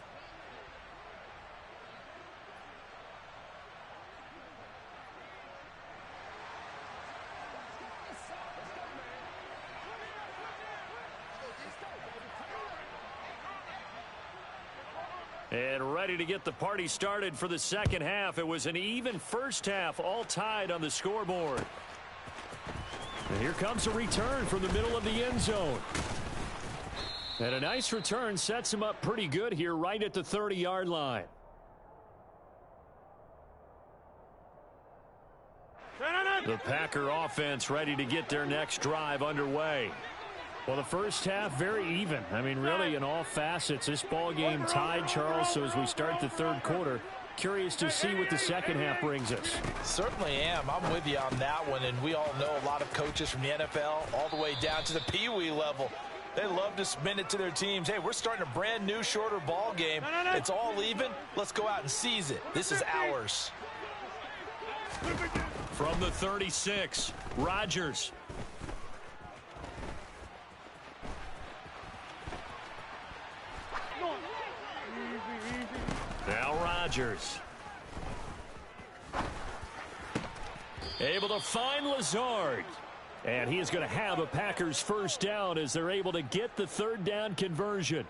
And ready to get the party started for the second half. It was an even first half, all tied on the scoreboard. And here comes a return from the middle of the end zone. And a nice return sets him up pretty good here right at the 30-yard line. The Packer offense ready to get their next drive underway. Well, the first half, very even. I mean, really, in all facets, this ball game tied, Charles. So as we start the third quarter, curious to see what the second half brings us. Certainly am. I'm with you on that one. And we all know a lot of coaches from the NFL all the way down to the Pee-wee level. They love to spin it to their teams. Hey, we're starting a brand new, shorter ball game. It's all even. Let's go out and seize it. This is ours. From the 36, Rodgers. Now Rodgers. Able to find Lazard. And he is going to have a Packers first down as they're able to get the third down conversion.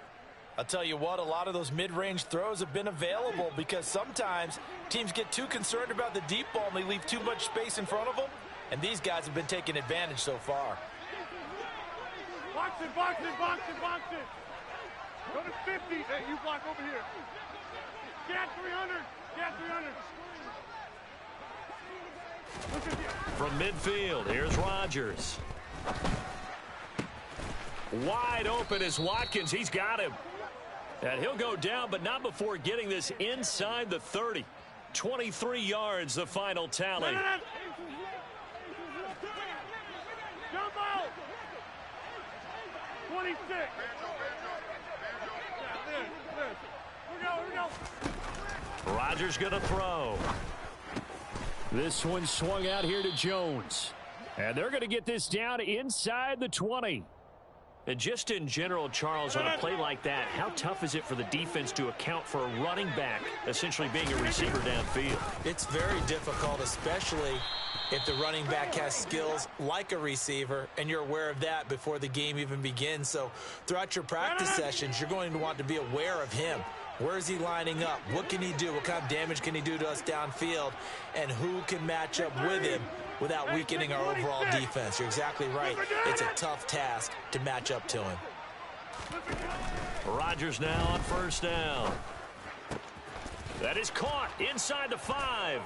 I'll tell you what, a lot of those mid-range throws have been available because sometimes teams get too concerned about the deep ball and they leave too much space in front of them. And these guys have been taking advantage so far. Box it, box it, box it, box it. Go to 50. Hey, you block over here. Get 300. Get 300. From midfield, here's Rodgers. Wide open is Watkins. He's got him. And he'll go down, but not before getting this inside the 30. 23 yards, the final tally. Jump out. 26. Here we go. Rodgers going to throw. This one swung out here to Jones. And they're going to get this down inside the 20. And just in general, Charles, on a play like that, how tough is it for the defense to account for a running back essentially being a receiver downfield? It's very difficult, especially if the running back has skills like a receiver, and you're aware of that before the game even begins. So throughout your practice sessions, you're going to want to be aware of him. Where is he lining up? What can he do? What kind of damage can he do to us downfield? And who can match up with him without weakening our overall defense? You're exactly right. It's a tough task to match up to him. Rodgers now on first down. That is caught inside the 5.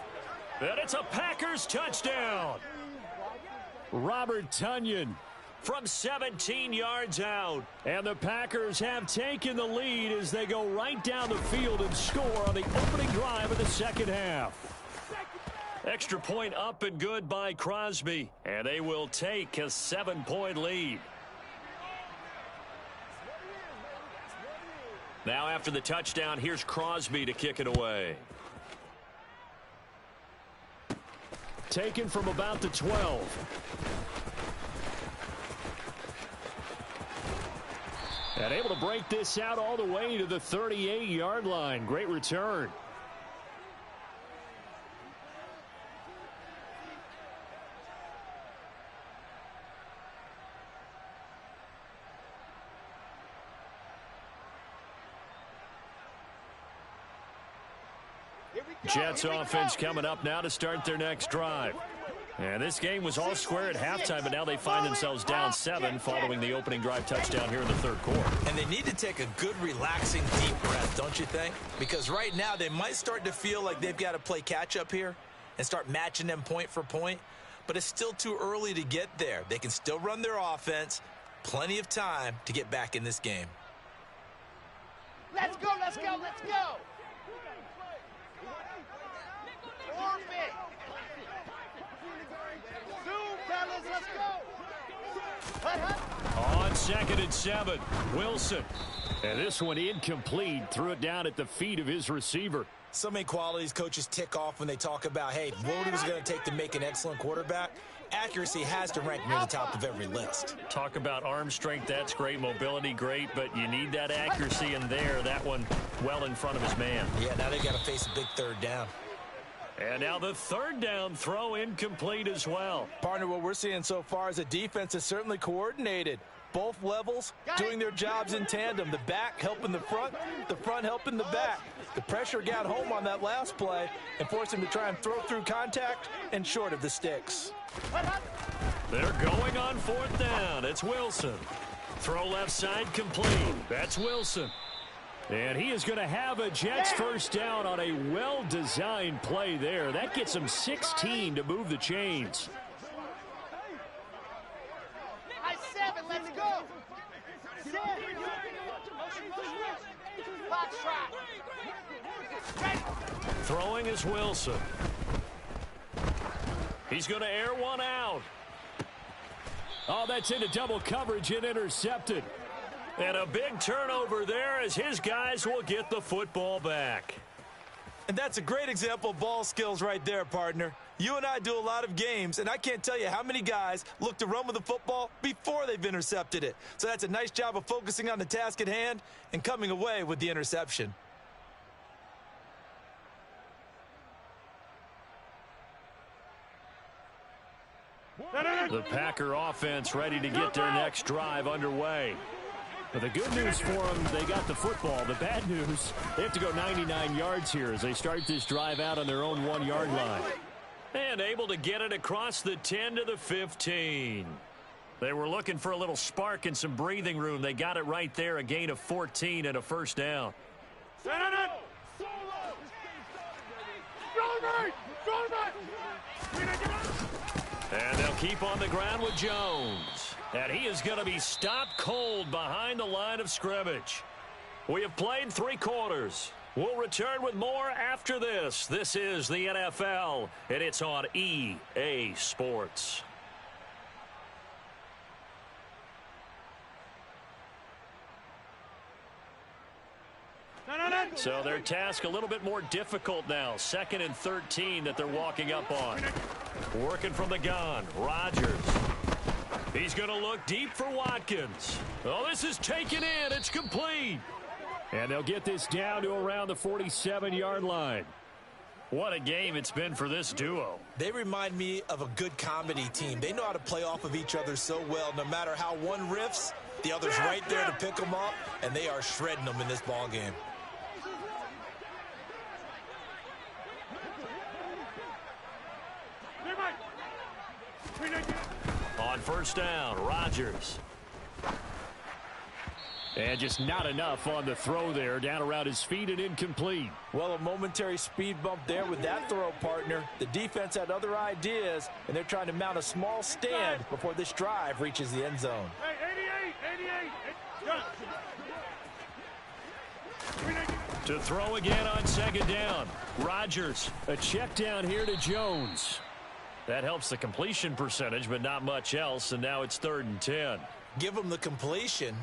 And it's a Packers touchdown. Robert Tonyan from 17 yards out. And the Packers have taken the lead as they go right down the field and score on the opening drive of the second half. Extra point up and good by Crosby. And they will take a 7-point lead. Now after the touchdown, here's Crosby to kick it away. Taken from about the 12. And able to break this out all the way to the 38-yard line. Great return. Jets offense coming up now to start their next drive. And this game was all square at halftime, but now they find themselves down 7 following the opening drive touchdown here in the third quarter. And they need to take a good, relaxing, deep breath, don't you think? Because right now they might start to feel like they've got to play catch-up here and start matching them point for point. But it's still too early to get there. They can still run their offense. Plenty of time to get back in this game. Let's go, let's go, let's go. Orbit. Zoom, fellas, let's go. On 2nd and 7, Wilson. And this one incomplete. Threw it down at the feet of his receiver. So many qualities coaches tick off when they talk about, hey, what is it going to take to make an excellent quarterback? accuracy has to rank near the top of every list. Talk about arm strength, that's great. Mobility, great, but you need that accuracy in there. That one well in front of his man. Yeah, now they got to face a big third down. And now the third down throw incomplete as well. Partner, what we're seeing so far is the defense is certainly coordinated. Both levels doing their jobs in tandem. The back helping the front helping the back. The pressure got home on that last play and forced him to try and throw through contact and short of the sticks. They're going on fourth down. It's Wilson. Throw left side complete. That's Wilson. And he is going to have a Jets first down on a well-designed play there. That gets him 16 to move the chains. High 7, let's go. 7. Box trap. Throwing is Wilson. He's going to air one out. Oh, that's into double coverage and intercepted. And a big turnover there as his guys will get the football back. And that's a great example of ball skills right there, partner. You and I do a lot of games, and I can't tell you how many guys look to run with the football before they've intercepted it. So that's a nice job of focusing on the task at hand and coming away with the interception. The Packer offense ready to get their next drive underway. But the good news for them, they got the football. The bad news, they have to go 99 yards here as they start this drive out on their own 1-yard line. And able to get it across the 10 to the 15. They were looking for a little spark and some breathing room. They got it right there, a gain of 14 and a first down. And they'll keep on the ground with Jones. And he is going to be stopped cold behind the line of scrimmage. We have played 3 quarters. We'll return with more after this. This is the NFL, and it's on EA Sports. So their task a little bit more difficult now. 2nd and 13 that they're walking up on. Working from the gun. Rodgers. He's going to look deep for Watkins. Oh, this is taken in. It's complete. And they'll get this down to around the 47-yard line. What a game it's been for this duo. They remind me of a good comedy team. They know how to play off of each other so well. No matter how one riffs, the other's right there to pick them up, and they are shredding them in this ball game. On first down, Rodgers. And just not enough on the throw there. Down around his feet and incomplete. Well, a momentary speed bump there with that throw, partner. The defense had other ideas, and they're trying to mount a small stand before this drive reaches the end zone. To throw again on 2nd down. Rodgers, a check down here to Jones. That helps the completion percentage, but not much else, and now it's 3rd and 10. Give them the completion.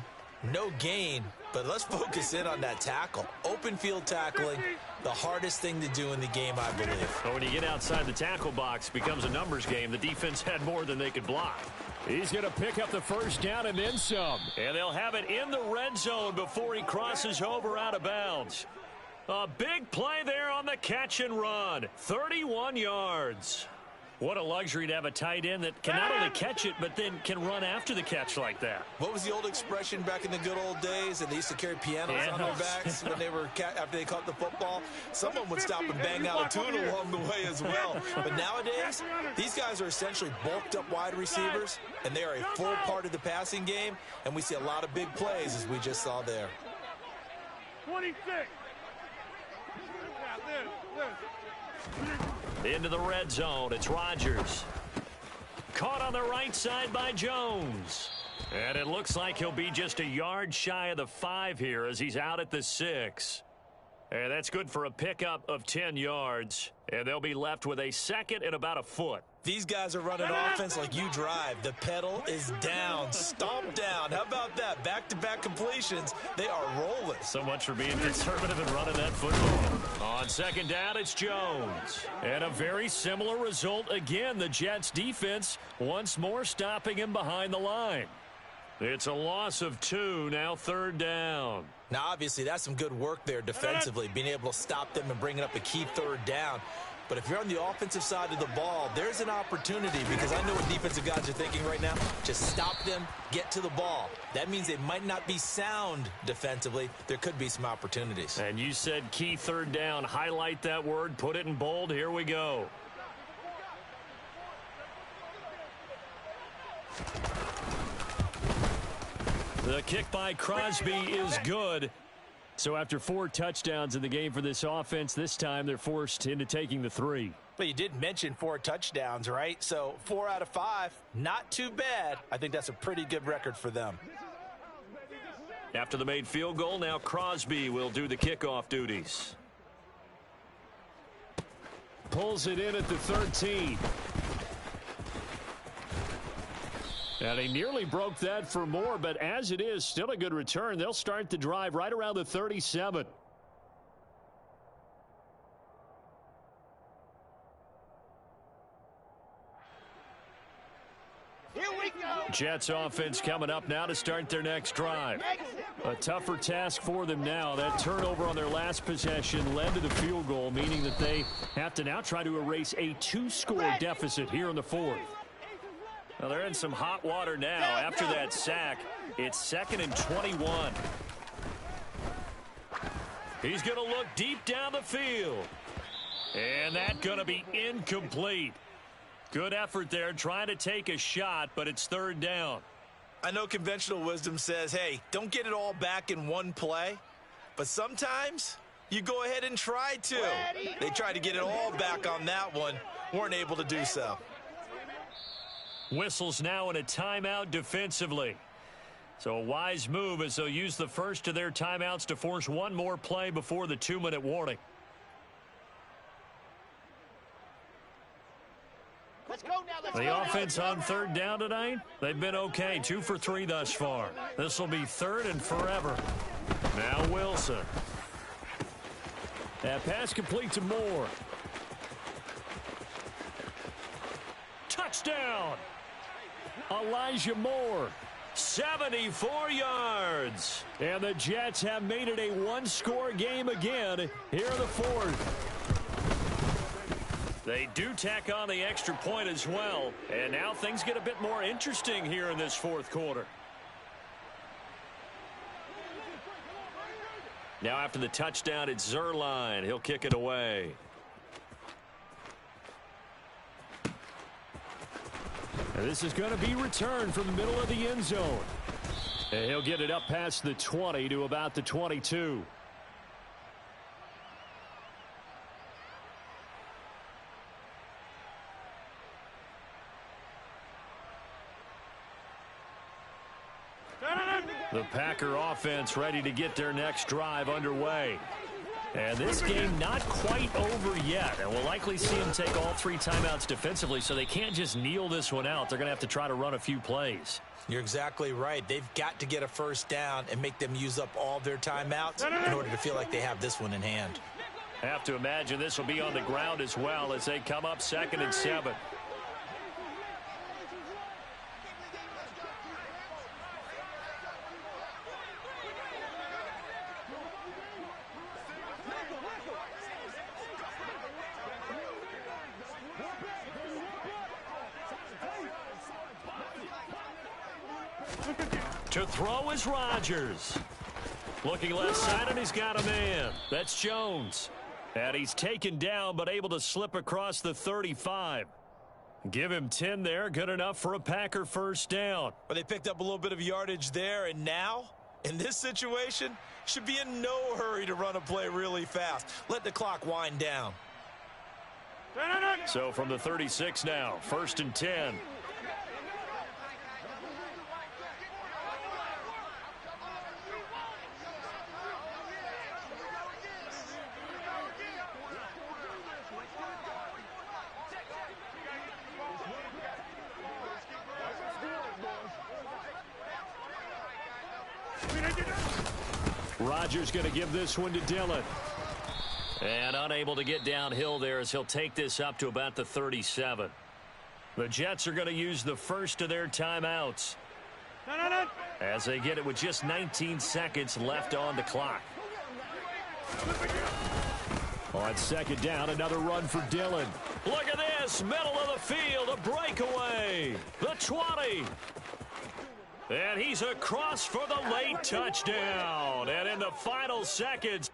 No gain, but let's focus in on that tackle. Open field tackling, the hardest thing to do in the game, I believe. But when you get outside the tackle box, it becomes a numbers game. The defense had more than they could block. He's going to pick up the first down and then some. And they'll have it in the red zone before he crosses over out of bounds. A big play there on the catch and run. 31 yards. What a luxury to have a tight end that can not only catch it, but then can run after the catch like that. What was the old expression back in the good old days? And they used to carry pianos on their backs when they were after they caught the football. Someone would stop and bang out a tune along the way as well. But nowadays, these guys are essentially bulked up wide receivers, and they are a full part of the passing game. And we see a lot of big plays, as we just saw there. 26. Into the red zone, it's Rodgers. Caught on the right side by Jones. And it looks like he'll be just a yard shy of the 5 here as he's out at the 6. And that's good for a pickup of 10 yards. And they'll be left with a 2nd and about a foot. These guys are running offense like you drive. The pedal is down, stomp down. How about that? Back-to-back completions. They are rolling. So much for being conservative and running that football. On second down, it's Jones. And a very similar result again. The Jets defense once more stopping him behind the line. It's a loss of 2, now third down. Now, obviously, that's some good work there defensively, being able to stop them and bringing up a key third down. But if you're on the offensive side of the ball, there's an opportunity, because I know what defensive guys are thinking right now. Just stop them, get to the ball. That means they might not be sound defensively. There could be some opportunities. And you said key third down. Highlight that word, put it in bold. Here we go. The kick by Crosby is good. So after 4 touchdowns in the game for this offense, this time they're forced into taking the 3. But you did mention 4 touchdowns, right? So 4 out of 5, not too bad. I think that's a pretty good record for them. After the made field goal, now Crosby will do the kickoff duties. Pulls it in at the 13. And he nearly broke that for more, but as it is, still a good return. They'll start the drive right around the 37. Here we go. Jets offense coming up now to start their next drive. A tougher task for them now. That turnover on their last possession led to the field goal, meaning that they have to now try to erase a 2-score deficit here in the 4th. Well, they're in some hot water now. After that sack, it's 2nd and 21. He's going to look deep down the field. And that's going to be incomplete. Good effort there trying to take a shot, but it's third down. I know conventional wisdom says, hey, don't get it all back in one play. But sometimes you go ahead and try to. They tried to get it all back on that one. Weren't able to do so. Whistles now in a timeout defensively. So a wise move as they'll use the first of their timeouts to force one more play before the 2-minute warning. Let's go now. The offense on third down tonight, they've been okay. 2 for 3 thus far. This will be 3rd and forever. Now Wilson. That pass complete to Moore. Touchdown! Elijah Moore, 74 yards. And the Jets have made it a 1-score game again here in the 4th. They do tack on the extra point as well. And now things get a bit more interesting here in this 4th quarter. Now after the touchdown, it's Zerline. He'll kick it away. And this is going to be returned from the middle of the end zone. And he'll get it up past the 20 to about the 22. The Packer offense ready to get their next drive underway. And this game not quite over yet. And we'll likely see them take all 3 timeouts defensively, so they can't just kneel this one out. They're going to have to try to run a few plays. You're exactly right. They've got to get a first down and make them use up all their timeouts in order to feel like they have this one in hand. Have to imagine this will be on the ground as well as they come up 2nd and 7. To throw is Rodgers. Looking left side, and he's got a man. That's Jones. And he's taken down, but able to slip across the 35. Give him 10 there. Good enough for a Packer first down. Well, they picked up a little bit of yardage there, and now, in this situation, should be in no hurry to run a play really fast. Let the clock wind down. So from the 36 now, 1st and 10. Rodgers going to give this one to Dillon. And unable to get downhill there as he'll take this up to about the 37. The Jets are going to use the first of their timeouts as they get it with just 19 seconds left on the clock. On second down, another run for Dillon. Look at this, middle of the field, a breakaway. The 20. And he's across for the late touchdown. And in the final seconds,